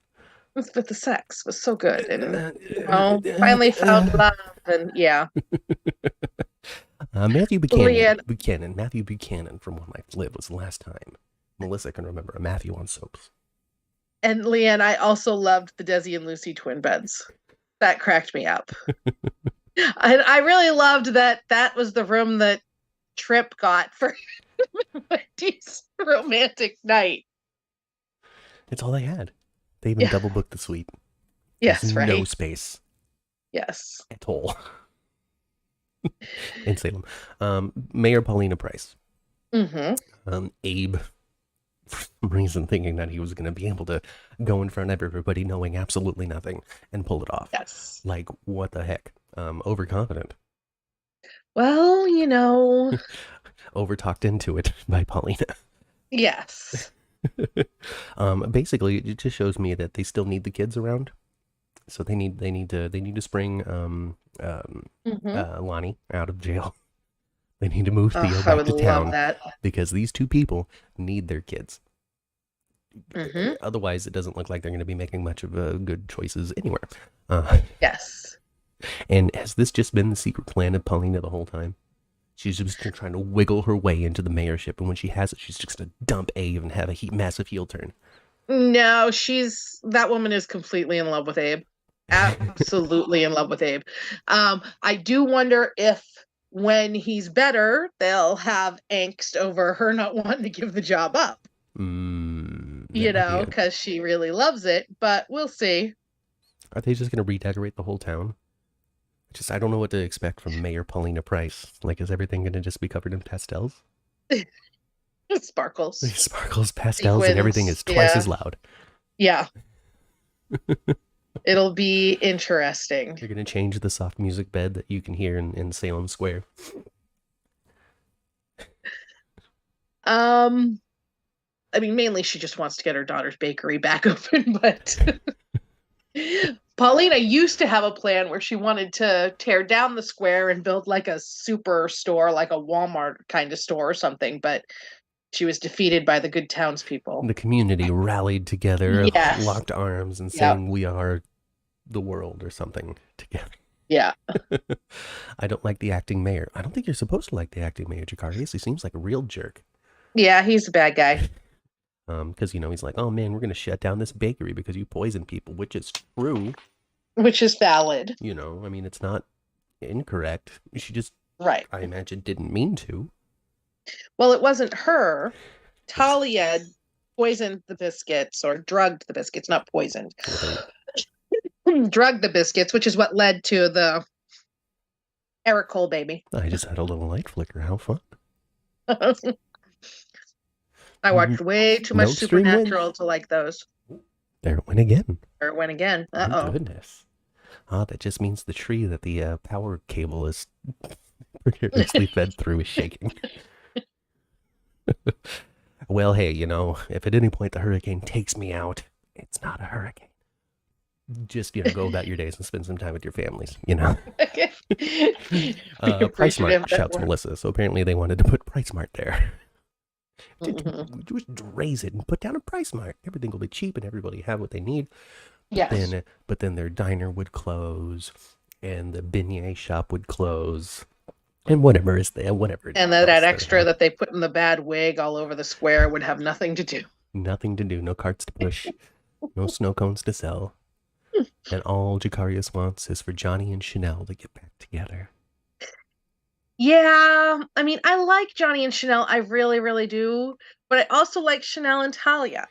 But the sex was so good, and finally found love, and Matthew Buchanan from One Life to Live was the last time Melissa can remember a Matthew on soaps. And Leanne, I also loved the Desi and Lucy twin beds. That cracked me up. And I really loved that was the room that Tripp got for Wendy's romantic night. It's all they had. They even double booked the suite. There's Yes, no right. space Yes. at all in Salem. Mayor Paulina Price. Mm-hmm. Abe, for some reason, thinking that he was going to be able to go in front of everybody knowing absolutely nothing and pull it off. Yes. Like, what the heck? Overconfident. Well, Overtalked into it by Paulina. yes. Basically, it just shows me that they still need the kids around. So they need to spring Mm-hmm. Lonnie out of jail. They need to move Theo I back would to love town that. because these two people need their kids. Mm-hmm. Otherwise, it doesn't look like they're going to be making much of good choices anywhere. Uh, Yes. and has this just been the secret plan of Paulina the whole time? She's just trying to wiggle her way into the mayorship, and when she has it, she's just going to dump Abe and have a massive heel turn. No, that woman is completely in love with Abe. Absolutely in love with Abe. I do wonder if when he's better, they'll have angst over her not wanting to give the job up, That might be it. because she really loves it, but we'll see. Are they just going to redecorate the whole town? I don't know what to expect from Mayor Paulina Price. Like, is everything going to just be covered in pastels? Sparkles. Sparkles, pastels, and everything is twice as loud. Yeah. It'll be interesting. You're going to change the soft music bed that you can hear in Salem Square. Mainly she just wants to get her daughter's bakery back open, but Paulina used to have a plan where she wanted to tear down the square and build like a super store, like a Walmart kind of store or something, but she was defeated by the good townspeople. The community rallied together, Yes. locked arms, and saying we are the world or something together. Yeah. I don't like the acting mayor. I don't think you're supposed to like the acting mayor, Jakarius. He seems like a real jerk. Yeah, he's a bad guy. Because, he's like, oh man, we're going to shut down this bakery because you poison people, which is true. Which is valid. It's not incorrect. She just, right. I imagine, didn't mean to. Well, it wasn't her. Talia poisoned the biscuits, or drugged the biscuits, not poisoned. Drugged the biscuits, which is what led to the Eric Cole baby. I just had a little light flicker. How fun. I watched way too much Supernatural to like those. There it went again. Uh-oh. Oh, goodness. That just means the tree that the power cable is precariously fed through is shaking. Well, hey, if at any point the hurricane takes me out, it's not a hurricane. Just, go about your days and spend some time with your families, Price Mart, shouts Melissa. So apparently they wanted to put Price Mart there. Just raise it and put down a Price Mart. Everything will be cheap and everybody have what they need. Yes. But then their diner would close and the beignet shop would close. And whatever is there, whatever. And that extra that they put in the bad wig all over the square would have nothing to do. Nothing to do. No carts to push. No snow cones to sell. And all Jakarius wants is for Johnny and Chanel to get back together. Yeah. I like Johnny and Chanel. I really, really do. But I also like Chanel and Talia.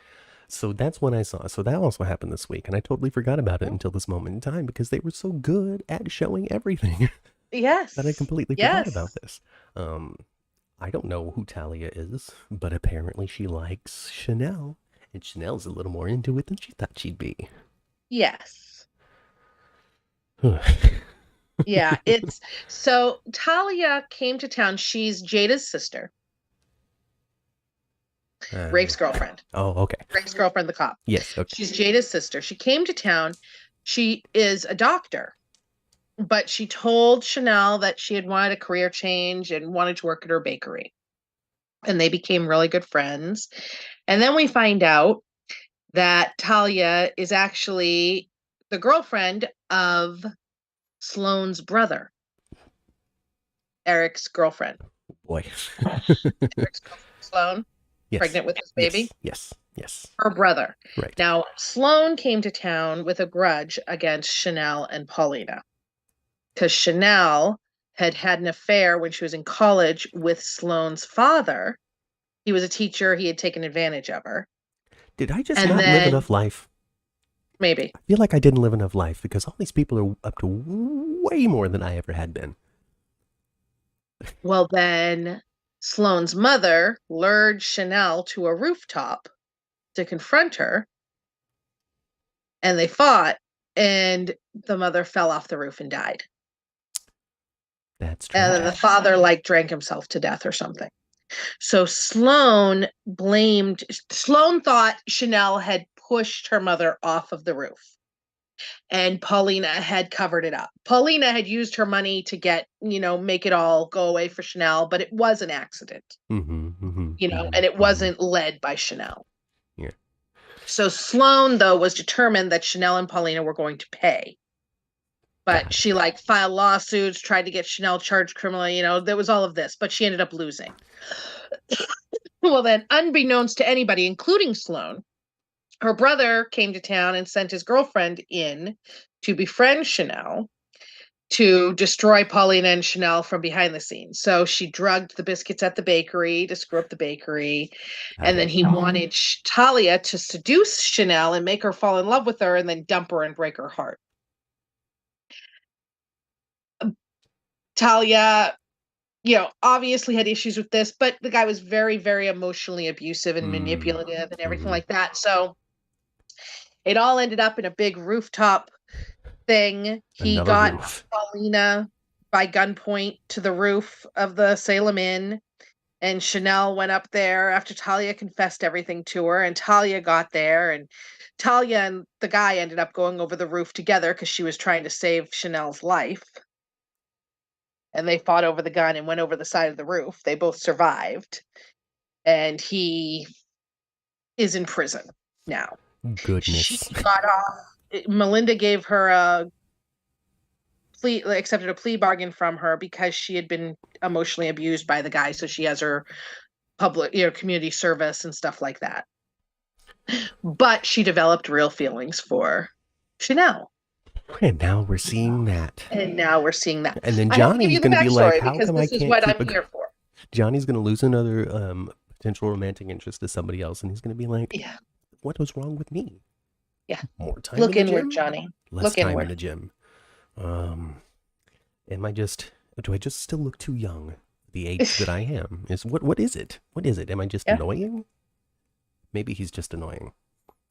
So that's when I saw. So that also happened this week. And I totally forgot about it until this moment in time because they were so good at showing everything. Yes. That I completely forgot about this. I don't know who Talia is, but apparently she likes Chanel. And Chanel's a little more into it than she thought she'd be. Yes. Yeah, so Talia came to town. She's Jada's sister. Rafe's girlfriend. Oh, okay. Rafe's girlfriend, the cop. Yes, okay. She's Jada's sister. She came to town. She is a doctor. But she told Chanel that she had wanted a career change and wanted to work at her bakery. And they became really good friends. And then we find out that Talia is actually the girlfriend of Sloane's brother. Eric's girlfriend. Boy. Eric's girlfriend, Sloane, pregnant with his baby. Yes. Her brother. Right. Now, Sloane came to town with a grudge against Chanel and Paulina. Because Chanel had an affair when she was in college with Sloane's father. He was a teacher. He had taken advantage of her. Did I just not live enough life? Maybe. I feel like I didn't live enough life because all these people are up to way more than I ever had been. Well, then Sloane's mother lured Chanel to a rooftop to confront her, and they fought, and the mother fell off the roof and died. That's And then tragic. the father drank himself to death or something. So Sloane thought Chanel had pushed her mother off of the roof, and Paulina had covered it up. Paulina had used her money to make it all go away for Chanel, but it was an accident, and it wasn't led by Chanel. Yeah. So Sloane, though, was determined that Chanel and Paulina were going to pay. But she filed lawsuits, tried to get Chanel charged criminally, there was all of this, but she ended up losing. Well, then, unbeknownst to anybody, including Sloane, her brother came to town and sent his girlfriend in to befriend Chanel to destroy Paulina and Chanel from behind the scenes. So she drugged the biscuits at the bakery to screw up the bakery. And then he wanted Talia to seduce Chanel and make her fall in love with her and then dump her and break her heart. Talia, obviously had issues with this, but the guy was very, very emotionally abusive and manipulative and everything like that. So it all ended up in a big rooftop thing. He got Paulina by gunpoint to the roof of the Salem Inn, and Chanel went up there after Talia confessed everything to her, and Talia got there, and Talia and the guy ended up going over the roof together because she was trying to save Chanel's life. And they fought over the gun and went over the side of the roof. They both survived. And he is in prison now. Goodness. She got off. Melinda gave her accepted a plea bargain from her because she had been emotionally abused by the guy. So she has her public, community service and stuff like that. But she developed real feelings for Chanel. And now we're seeing that. And then Johnny's going to be like, how come I can't what I'm here for. Johnny's going to lose another potential romantic interest to somebody else, and he's going to be like, yeah, what was wrong with me? Yeah. More time Look in the inward, gym? Johnny. Less Look time inward. in the gym. Do I just still look too young? The age that I am is what is it? What is it? Am I just annoying? Maybe he's just annoying.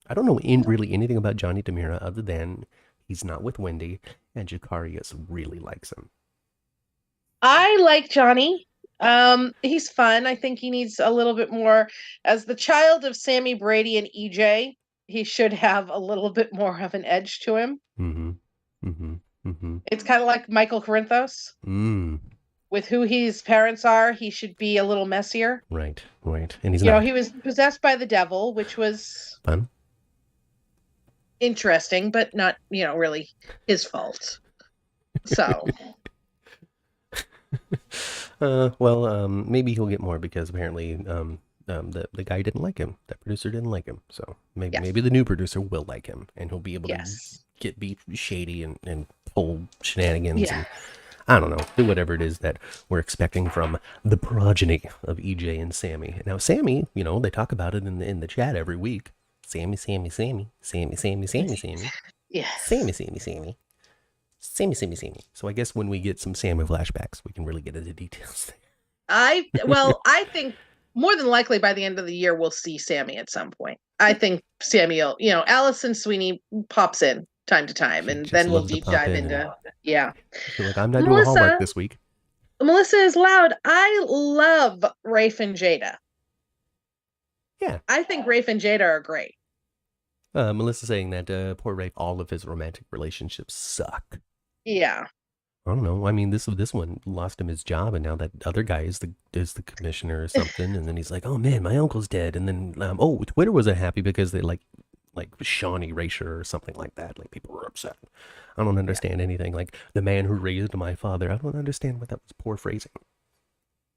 I don't know really anything about Johnny DiMera other than he's not with Wendy, and Jakarius really likes him. I like Johnny. He's fun. I think he needs a little bit more. As the child of Sammy Brady and EJ, he should have a little bit more of an edge to him. It's kind of like Michael Corinthos. With who his parents are, he should be a little messier. Right. And he's not. He was possessed by the devil, which was fun, interesting, but not, really his fault. So. Maybe he'll get more because apparently the guy didn't like him. That producer didn't like him. So maybe the new producer will like him, and he'll be able to be shady and pull shenanigans. Yeah. And, I don't know, do whatever it is that we're expecting from the progeny of EJ and Sammy. Now, Sammy, they talk about it in the chat every week. Sammy. Yes. Sammy. So I guess when we get some Sammy flashbacks, we can really get into details there. I think more than likely by the end of the year, we'll see Sammy at some point. I think Sammy will, Allison Sweeney pops in time to time, and then we'll deep dive into, I feel like I'm not doing homework this week. Melissa is loud. I love Rafe and Jada. Yeah. I think Rafe and Jada are great. Melissa saying that poor Rafe, all of his romantic relationships suck. Yeah. I don't know. I mean, this one lost him his job, and now that other guy is the commissioner or something. And then he's like, "Oh man, my uncle's dead." And then Twitter wasn't happy because they like Shawn Erasure or something like that. Like people were upset. I don't understand anything. Like the man who raised my father. I don't understand what that was. Poor phrasing.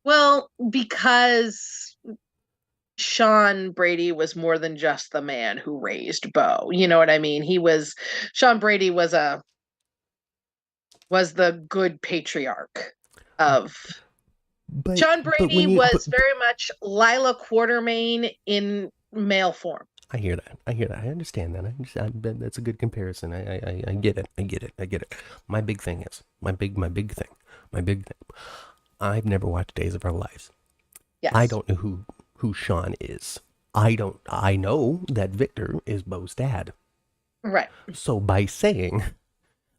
Well, because Sean Brady was more than just the man who raised Bo. You know what I mean? Sean Brady was the good patriarch of. Sean Brady was very much Lila Quartermain in male form. I hear that. I hear that. I understand that. That's a good comparison. I get it. I get it. I get it. My big thing is my big thing. I've never watched Days of Our Lives. I Yes. don't know who Sean is. I don't. I know that Victor is Bo's dad. Right. So by saying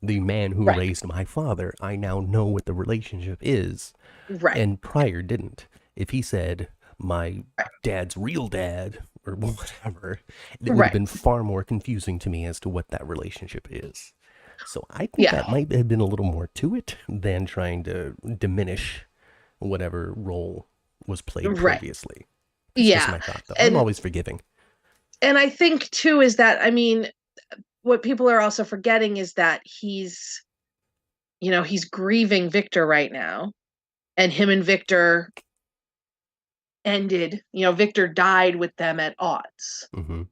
the man who Right. raised my father, I now know what the relationship is, Right. and prior didn't. If he said my Right. dad's real dad or whatever, it would have Right. been far more confusing to me as to what that relationship is. So I think Yeah. that might have been a little more to it than trying to diminish whatever role was played Right. previously. That's just Yeah. my thought, though. I'm And always forgiving. I think too is that, I mean, what people are also forgetting is that he's grieving Victor right now, and him and Victor ended, Victor died with them at odds. Mm-hmm.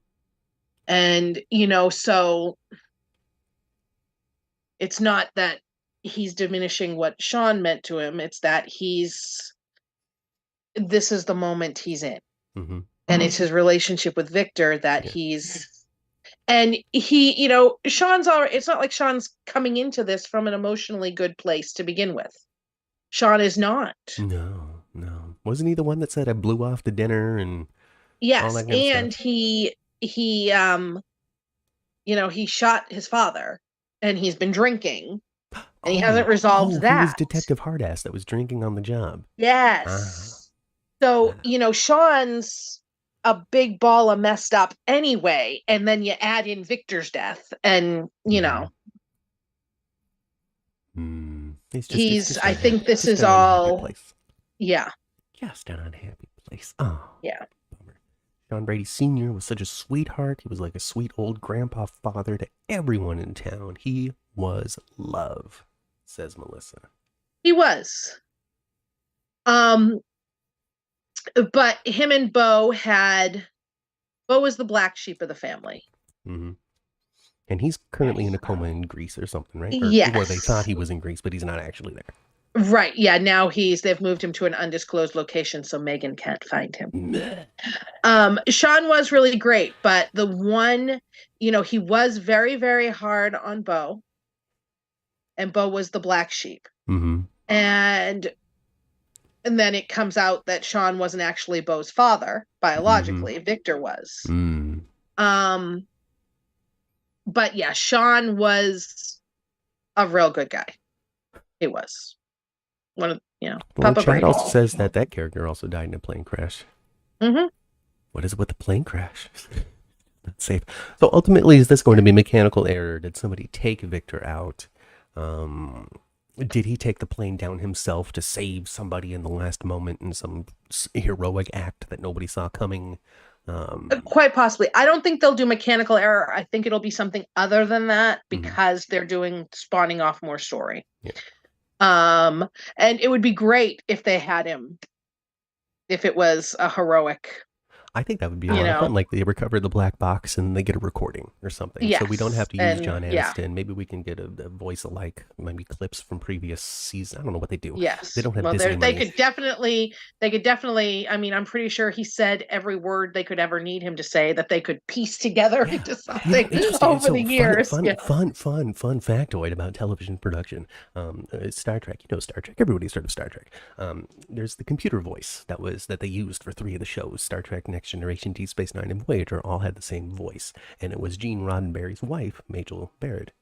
And, so it's not that he's diminishing what Sean meant to him. It's that this is the moment he's in. Mm-hmm. And it's his relationship with Victor that Yeah. and Sean's already, it's not like Sean's coming into this from an emotionally good place to begin with. Sean is not. No, no. Wasn't he the one that said I blew off the dinner and all Yes. that kind of stuff? And he shot his father, and he's been drinking, and he hasn't resolved He was that. Detective Hardass that was drinking on the job. Ah, Yes. So, ah. Sean's a big ball of messed up anyway, and then you add in Victor's death, and Mm-hmm. It's he's just I think this just is an unhappy all. place. Yeah. Just an unhappy place. Oh, Yeah. bummer. John Brady Sr. was such a sweetheart. He was like a sweet old grandpa father to everyone in town. He was love, says Melissa. He was. Um but him and Bo was the black sheep of the family. Mm-hmm. And he's currently in a coma in Greece or something, right? Or they thought Yes. he was in Greece, but he's not actually there. Right. Yeah. Now they've moved him to an undisclosed location, so Megan can't find him. Meh. Sean was really great, but the one, he was very, very hard on Bo, and Bo was the black sheep. Mm-hmm. And then it comes out that Sean wasn't actually Bo's father Mm-hmm. biologically. Victor was. Mm. Um, but yeah, Sean was a real good guy. He was one of Well, Papa Chad Brady. also says that character also died in a plane crash. Mm-hmm. What is it with the plane crash? Not safe. So ultimately, is this going to be mechanical error? Did somebody take Victor out? Um, did he take the plane down himself to save somebody in the last moment in some heroic act that nobody saw coming? Quite possibly. I don't think they'll do mechanical error. I think it'll be something other than that, Mhm. because they're spawning off more story. Yeah. And it would be great if they had him, if it was a heroic, I think that would be a lot of fun. Like they recover the black box and they get a recording or something. So we don't have yes. to use And John yeah, Aniston. Maybe we can get a voice alike, maybe clips from previous seasons. I don't know what they do. They yes. don't have Well, Disney they money. could definitely, I mean, I'm pretty sure he said every word they could ever need him to say, that they could piece together Yeah. into something Interesting. over So the years. Yeah. fun factoid about television production. Star Trek. You know Star Trek. Everybody's heard of Star Trek. There's the computer voice that they used for 3 of the shows: Star Trek, Next Generation, Deep Space Nine, and Voyager. All had the same voice, and it was Gene Roddenberry's wife, Majel Barrett,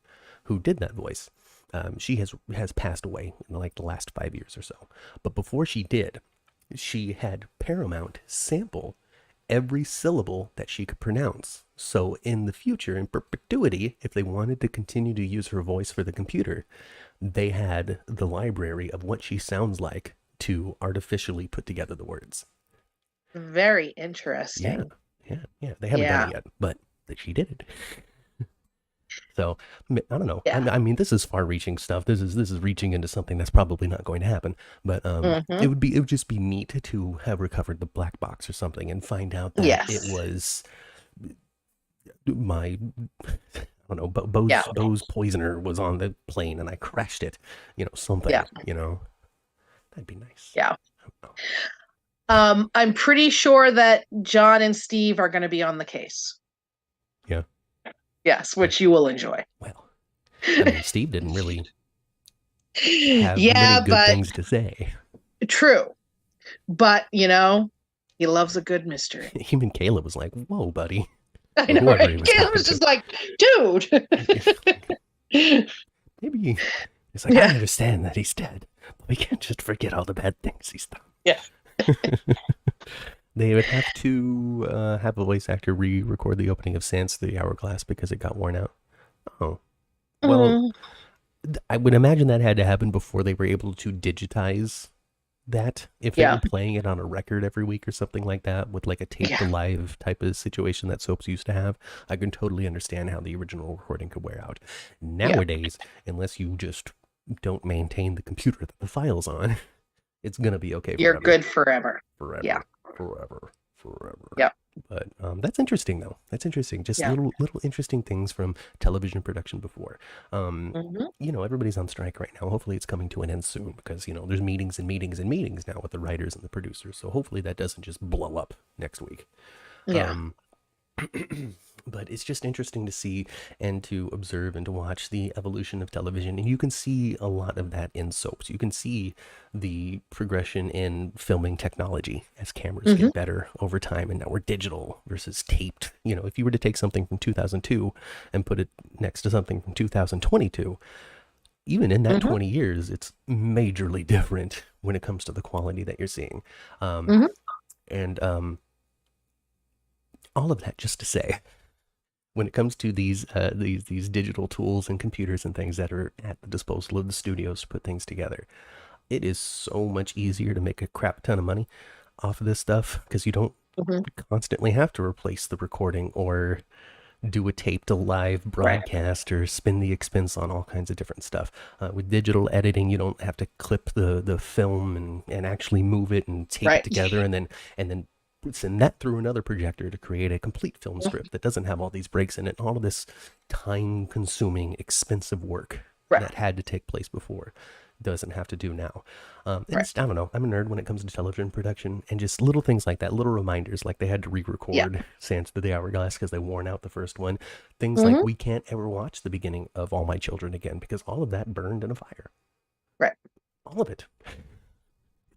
who did that voice. She has passed away in like the last 5 years or so. But before she did, she had Paramount sample every syllable that she could pronounce. So in the future, in perpetuity, if they wanted to continue to use her voice for the computer, they had the library of what she sounds like to artificially put together the words. Very Yeah, interesting. yeah. They haven't done it yet, but she did it. So I don't know. Yeah. I mean, this is far-reaching stuff. This is reaching into something that's probably not going to happen. But Mm-hmm. it would just be neat to have recovered the black box or something and find out that it Yes. was my I don't know, Yeah. Bo's poisoner was on the plane and I crashed it. Something. Yeah. That'd be nice. Yeah. I'm pretty sure that John and Steve are going to be on the case. Yes, which you will enjoy. Well, I mean, Steve didn't really have Yeah, many good but things to say. true. But, he loves a good mystery. Even Caleb was like, "Whoa, buddy," I or know, whoever he right? was Caleb talking was to. just like, dude. Maybe it's like, I Yeah. understand that he's dead, but we can't just forget all the bad things he's done. Yeah. They would have to have a voice actor re-record the opening of Sans the Hourglass because it got worn out. Oh, well, I would imagine that had to happen before they were able to digitize that. If they Yeah. were playing it on a record every week or something like that, with like a tape to live type of situation that soaps used to have, I can totally understand how the original recording could wear out. Nowadays, unless you just don't maintain the computer that the file's on, it's gonna be okay. You're good forever. Forever. Yeah. Forever. Yeah. But that's interesting though. That's interesting. Just little interesting things from television production before. Everybody's on strike right now. Hopefully it's coming to an end soon because, there's meetings and meetings and meetings now with the writers and the producers. So hopefully that doesn't just blow up next week. Yeah. But it's just interesting to see and to observe and to watch the evolution of television. And you can see a lot of that in soaps. You can see the progression in filming technology as cameras get better over time. And now we're digital versus taped. If you were to take something from 2002 and put it next to something from 2022, even in that 20 years, it's majorly different when it comes to the quality that you're seeing. And all of that just to say, when it comes to these digital tools and computers and things that are at the disposal of the studios to put things together, it is so much easier to make a crap ton of money off of this stuff because you don't constantly have to replace the recording or do a tape to live broadcast or spin the expense on all kinds of different stuff. With digital editing, you don't have to clip the film and actually move it and tape it together and then send that through another projector to create a complete film script that doesn't have all these breaks in it, all of this time-consuming, expensive work that had to take place before doesn't have to do now. I don't know. I'm a nerd when it comes to television production and just little things like that, little reminders, like they had to re-record Sans to the Hourglass because they worn out the first one. Things like we can't ever watch the beginning of All My Children again because all of that burned in a fire. Right. All of it.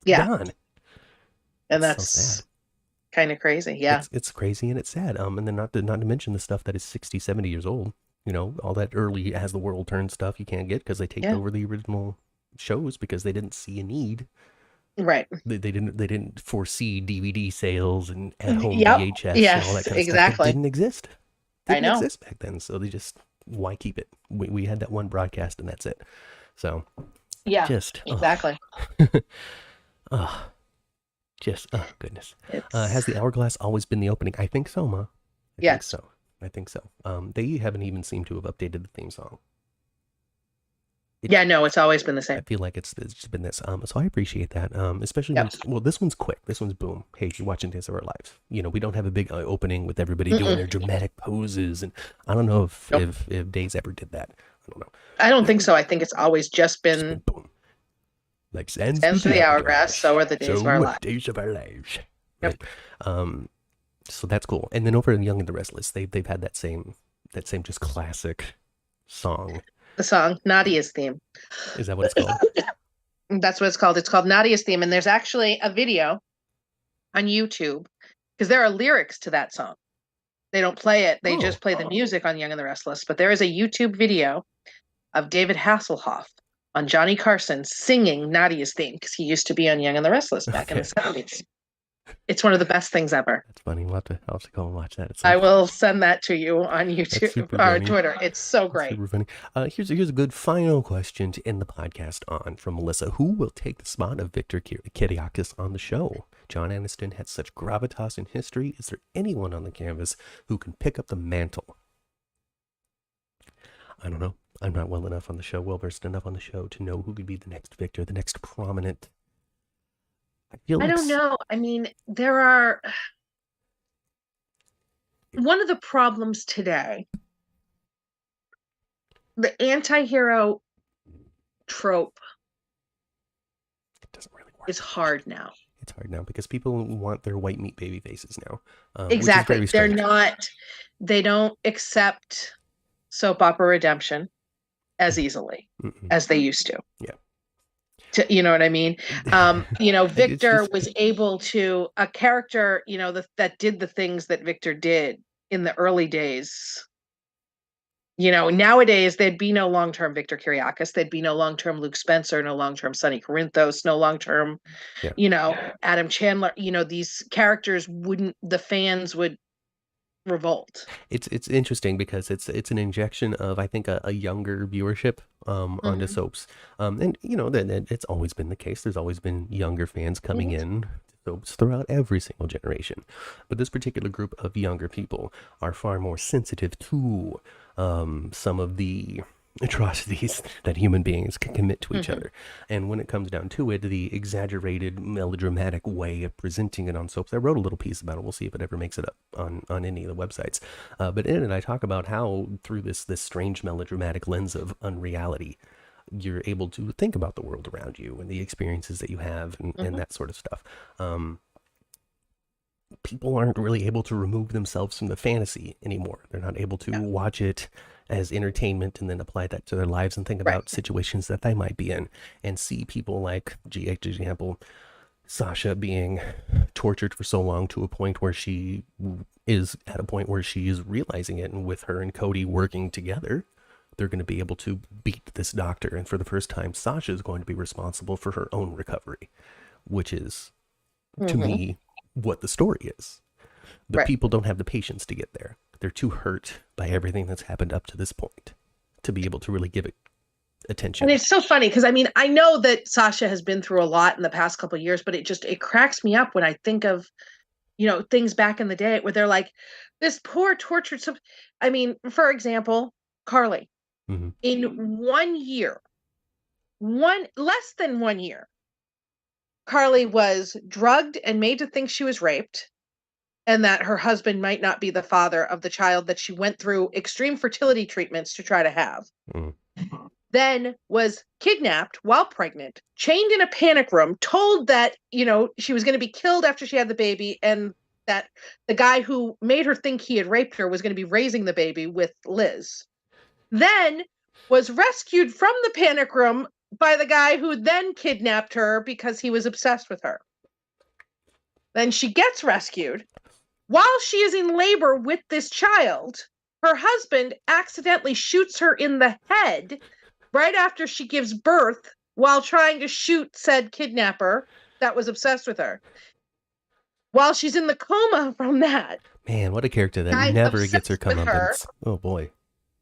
It's gone. And that's so kind of crazy. Yeah. It's crazy and it's sad. And then not to mention the stuff that is 60, 70 years old. All that early As the World Turns stuff you can't get because they taped over the original shows because they didn't see a need. Right. They didn't foresee DVD sales and at home VHS and all that kind of stuff. It didn't exist. Didn't exist back then. So they just, why keep it? We had that one broadcast and that's it. So exactly. Goodness. Has the Hourglass always been the opening? I think so, Ma. I think so. They haven't even seemed to have updated the theme song. No, it's always been the same. I feel like it's just been this. So I appreciate that. Especially when, this one's quick. This one's boom. Hey, you're watching Days of Our Lives. We don't have a big opening with everybody doing their dramatic poses, and I don't know if Days ever did that. I don't know. I don't think so. I think it's always just been boom. Like Sans to the Hourglass. So are the Days of Our Lives. Days of Our Lives. Right. So that's cool. And then over in Young and the Restless, they've had that same just classic song. The song Nadia's Theme. Is that what it's called? That's what it's called. It's called Nadia's Theme, and there's actually a video on YouTube because there are lyrics to that song. They don't play it; they just play the music on Young and the Restless. But there is a YouTube video of David Hasselhoff on Johnny Carson singing Nadia's Theme because he used to be on Young and the Restless back in the 70s. It's one of the best things ever. That's funny. I'll have to go and watch that. I will send that to you on YouTube or Twitter. It's so great. Super funny. Here's a good final question to end the podcast on from Melissa. Who will take the spot of Victor Kiriakis on the show? John Aniston had such gravitas in history. Is there anyone on the canvas who can pick up the mantle? I don't know. I'm not well versed enough on the show to know who could be the next Victor, the next prominent. I don't know. I mean, there are... One of the problems today, the anti-hero trope doesn't really work. Is hard now. It's hard now because people want their white meat baby faces now. Exactly. They don't accept soap opera redemption as easily Mm-mm. as they used to. Yeah. You know what I mean? It's Victor just was able to a character, that did the things that Victor did in the early days. Nowadays there'd be no long-term Victor Kiriakis, there'd be no long-term Luke Spencer, no long-term Sonny Corinthos, no long-term, yeah. Adam Chandler. These characters the fans would revolt. It's interesting because it's an injection of, I think, a younger viewership onto Hmm. soaps, and that it's always been the case. There's always been younger fans coming Hmm. in to soaps throughout every single generation, but this particular group of younger people are far more sensitive to some of the atrocities that human beings can commit to each Hmm. other. And when it comes down to it, the exaggerated melodramatic way of presenting it on soaps, I wrote a little piece about it. We'll see if it ever makes it up on any of the websites. But in it, I talk about how through this strange melodramatic lens of unreality, you're able to think about the world around you and the experiences that you have, and Hmm. that sort of stuff. People aren't really able to remove themselves from the fantasy anymore. They're not able to Yeah. watch it as entertainment and then apply that to their lives and think Right. about situations that they might be in, and see people like GH example, Sasha being tortured for so long to a point where she is at a point where she is realizing it, and with her and Cody working together, they're going to be able to beat this doctor. And for the first time, Sasha is going to be responsible for her own recovery, which is, to Hmm. me, what the story is. But Right. people don't have the patience to get there. They're too hurt by everything that's happened up to this point to be able to really give it And attention. it's so funny because I know that Sasha has been through a lot in the past couple of years, but it cracks me up when I think of, things back in the day where they're like, this poor tortured. For example, Carly, Mm-hmm. in 1 year, less than 1 year, Carly was drugged and made to think she was raped and that her husband might not be the father of the child that she went through extreme fertility treatments to try to have. Mm. Then was kidnapped while pregnant, chained in a panic room, told that, she was going to be killed after she had the baby, and that the guy who made her think he had raped her was going to be raising the baby with Liz. Then was rescued from the panic room by the guy who then kidnapped her because he was obsessed with her. Then she gets rescued. While she is in labor with this child, her husband accidentally shoots her in the head right after she gives birth while trying to shoot said kidnapper that was obsessed with her. While she's in the coma from that, Man, what a character that guy never gets her obsessed with her, comeuppance. Oh boy.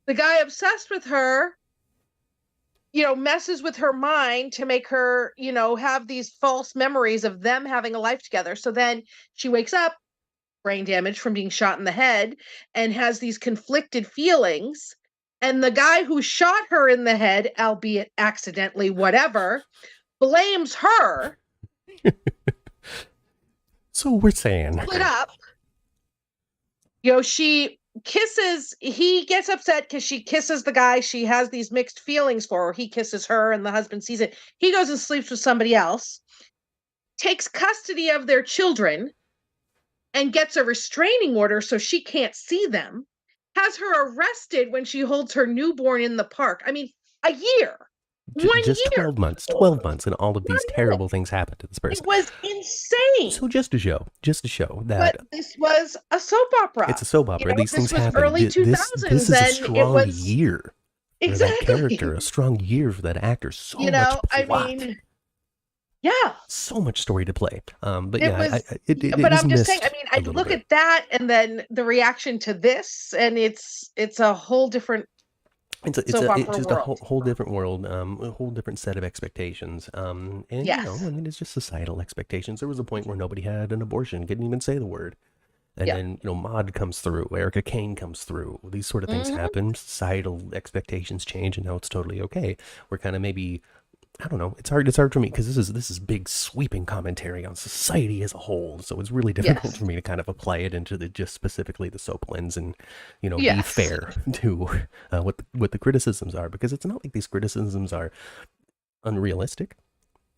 the guy obsessed with her, messes with her mind to make her, have these false memories of them having a life together. So then she wakes up, brain damage from being shot in the head, and has these conflicted feelings. And the guy who shot her in the head, albeit accidentally, whatever, blames her. So we're saying. Split up. He gets upset because she kisses the guy she has these mixed feelings for. He kisses her and the husband sees it. He goes and sleeps with somebody else, takes custody of their children, and gets a restraining order so she can't see them, has her arrested when she holds her newborn in the park. I mean, a year. Just 1 year. 12 months, 12 months, and all of these terrible things happened to this It person. was insane. So just to show But that this was a soap it's opera. a soap opera. These This things was happen. early This 2000s, is a and it strong was year for that character, exactly, a strong year for that actor. So much I plot, mean, yeah, so much story to play. But it yeah, was. it But is I'm just saying, missed I a little look bit. at that and then the reaction to this, and it's a whole different soap It's opera just a world. whole different world, a whole different set of expectations, and Yes. I mean, it's just societal expectations. There was a point where nobody had an abortion, couldn't even say the word, and Yeah. then Maud comes through, Erica Kane comes through. These sort of things Hmm. happen. Societal expectations change, and now it's totally okay. We're kind of maybe, I don't know. It's hard for me because this is big sweeping commentary on society as a whole. So it's really difficult Yes. for me to kind of apply it into the just specifically the soap lens and be Yes. fair to what the criticisms are, because it's not like these criticisms are unrealistic.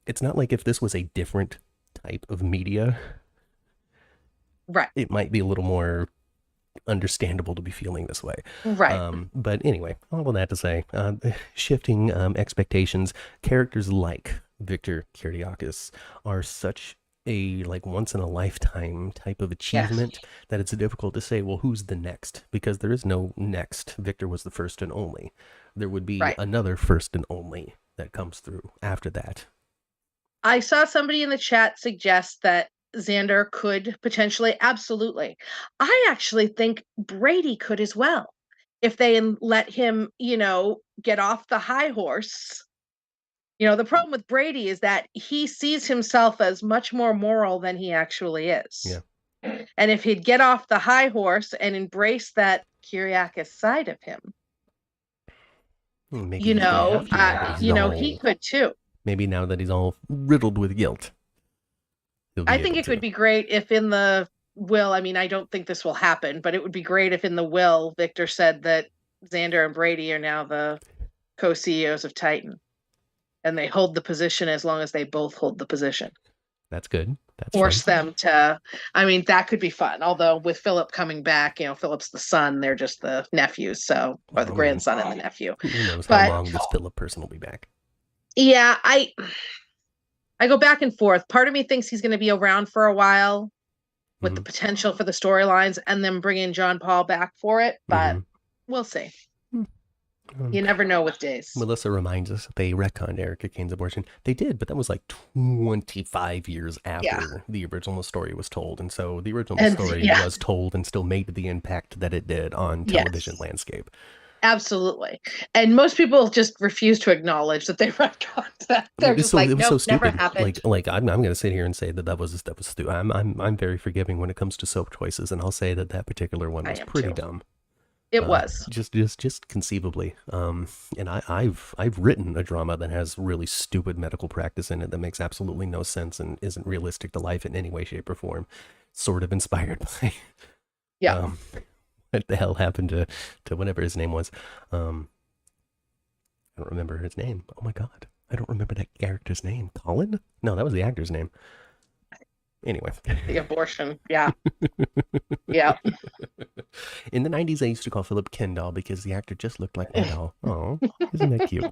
It's not like if this was a different type of media, Right. it might be a little more understandable to be feeling this way. Right. But anyway, all of that to say, shifting expectations, characters like Victor Kiriakis are such a like once in a lifetime type of achievement that it's difficult to say, well, who's the next? Because there is no next. Victor was the first and only. There would be another first and only that comes through after that. I saw somebody in the chat suggest that Xander could potentially, absolutely. I actually think Brady could as well. If they let him, get off the high horse. The problem with Brady is that he sees himself as much more moral than he actually is. Yeah. And if he'd get off the high horse and embrace that Kiriakis side of him, maybe he could too. Maybe now that he's all riddled with guilt. I think it would be great if in the will, I don't think this will happen, but it would be great if in the will, Victor said that Xander and Brady are now the co-CEOs of Titan. And they hold the position as long as they both hold the position. That's good. That's force them to, that could be fun. Although with Philip coming back, Philip's the son, they're just the nephews, or the grandson and the nephew. Who knows how long this Philip person will be back? Yeah, I go back and forth. Part of me thinks he's going to be around for a while with the potential for the storylines and then bring in John Paul back for it, but we'll see. You never know with days. Melissa reminds us that they retconned Erica Kane's abortion. They did, but that was like 25 years after the original story was told. And so the original story was told and still made the impact that it did on television landscape. Absolutely. And most people just refuse to acknowledge that they retconned that. They're just like, nope, so never happened. Like I'm going to sit here and say that was stupid. I'm very forgiving when it comes to soap choices, and I'll say that particular one was pretty dumb. It was just conceivably, and I've written a drama that has really stupid medical practice in it that makes absolutely no sense and isn't realistic to life in any way, shape, or form. Sort of inspired by, what the hell happened to whatever his name was. I don't remember his name. Oh my god, I don't remember that character's name. Colin? No, that was the actor's name. Anyway. The abortion, yeah. Yeah. In the 90s, I used to call Philip Kendall because the actor just looked like Kendall. Oh, isn't that cute?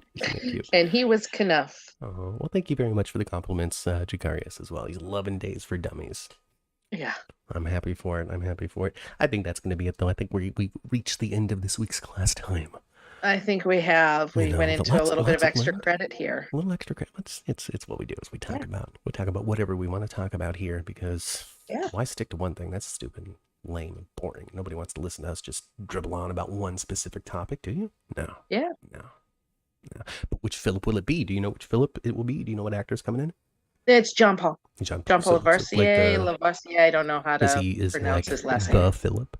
And he was Knuff. Oh, well, thank you very much for the compliments, Jacarius, as well. He's 11 days for dummies. Yeah. I'm happy for it. I think that's going to be it, though. I think we reached the end of this week's class time. I think we have. We went into a little bit of extra credit here. A little extra credit. It's what we do is we talk about whatever we want to talk about here because why stick to one thing? That's stupid and lame and boring. Nobody wants to listen to us just dribble on about one specific topic, do you? No. Yeah. No. But which Philip will it be? Do you know which Philip it will be? Do you know what actor's coming in? It's John Paul. John Paul Lavarsier. I don't know how to pronounce his last name. The Philip?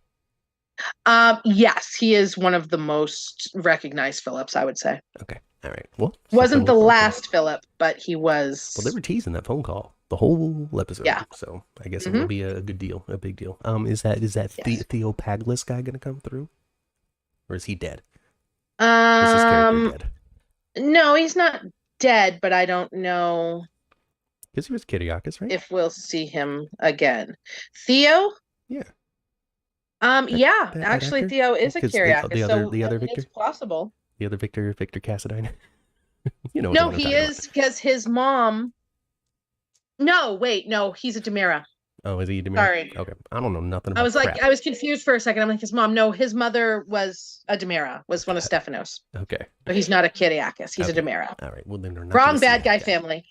Yes, he is one of the most recognized Phillips, I would say. Okay, all right. Well, wasn't the last Philip, but he was. Well, they were teasing that phone call the whole episode. Yeah. So I guess it will be a good deal, a big deal. Is that Theo Paglis guy going to come through, or is he dead? Is his character dead? No, he's not dead, but I don't know. Because he was Kiriakis, right? If we'll see him again, Theo. Yeah. Actually, Theo is a Kiriakis. The other Victor? It's possible. The other Victor Cassadine? No, he is because his mom... No, wait, no, he's a DiMera. Oh, is he a DiMera? Sorry. Okay, I don't know nothing about I was confused for a second. I'm like, his mom. No, his mother was a DiMera, was one of Stephanos. Okay. But he's not a Kiriakis. He's a DiMera. All right, well, then they're not wrong bad guy family.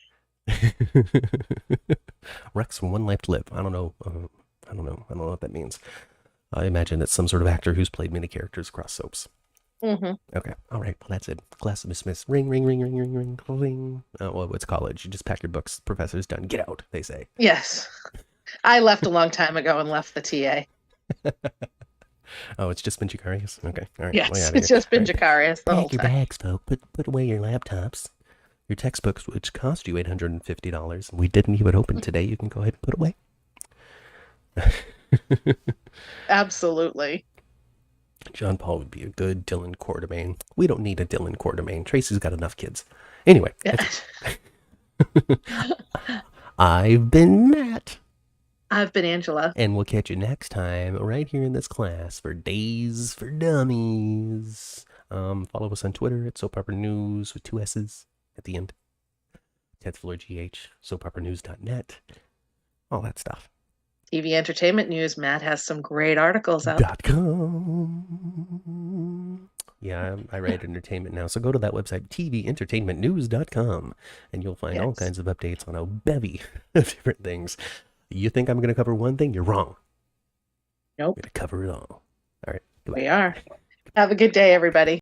Rex from One Life to Live. I don't know what that means. I imagine it's some sort of actor who's played many characters across soaps. Mm-hmm. Okay. All right. Well, that's it. Class dismissed. Ring, ring, ring, ring, ring, ring, ring. Well, it's college. You just pack your books. Professor's done. Get out, they say. Yes. I left a long time ago and left the TA. Oh, it's just been Jacarius? Okay. All right. Yes, it's just been Jacarius the whole time. Pack your bags, folks. Put away your laptops. Your textbooks, which cost you $850. We didn't leave it open today. You can go ahead and put away. Absolutely. John Paul would be a good Dylan Quartermain. We don't need a Dylan Quartermain. Tracy's got enough kids. Anyway. I've been Matt. I've been Angela. And we'll catch you next time right here in this class for Days for Dummies. Follow us on Twitter at Soap Opera News with 2 S's at the end. 10th floor GH, soapoperanews.net, all that stuff. TV Entertainment News. Matt has some great articles up. .com. Yeah, I write entertainment now. So go to that website, tventertainmentnews.com, and you'll find all kinds of updates on a bevy of different things. You think I'm going to cover one thing? You're wrong. Nope. I'm going to cover it all. All right. Goodbye. We are. Have a good day, everybody.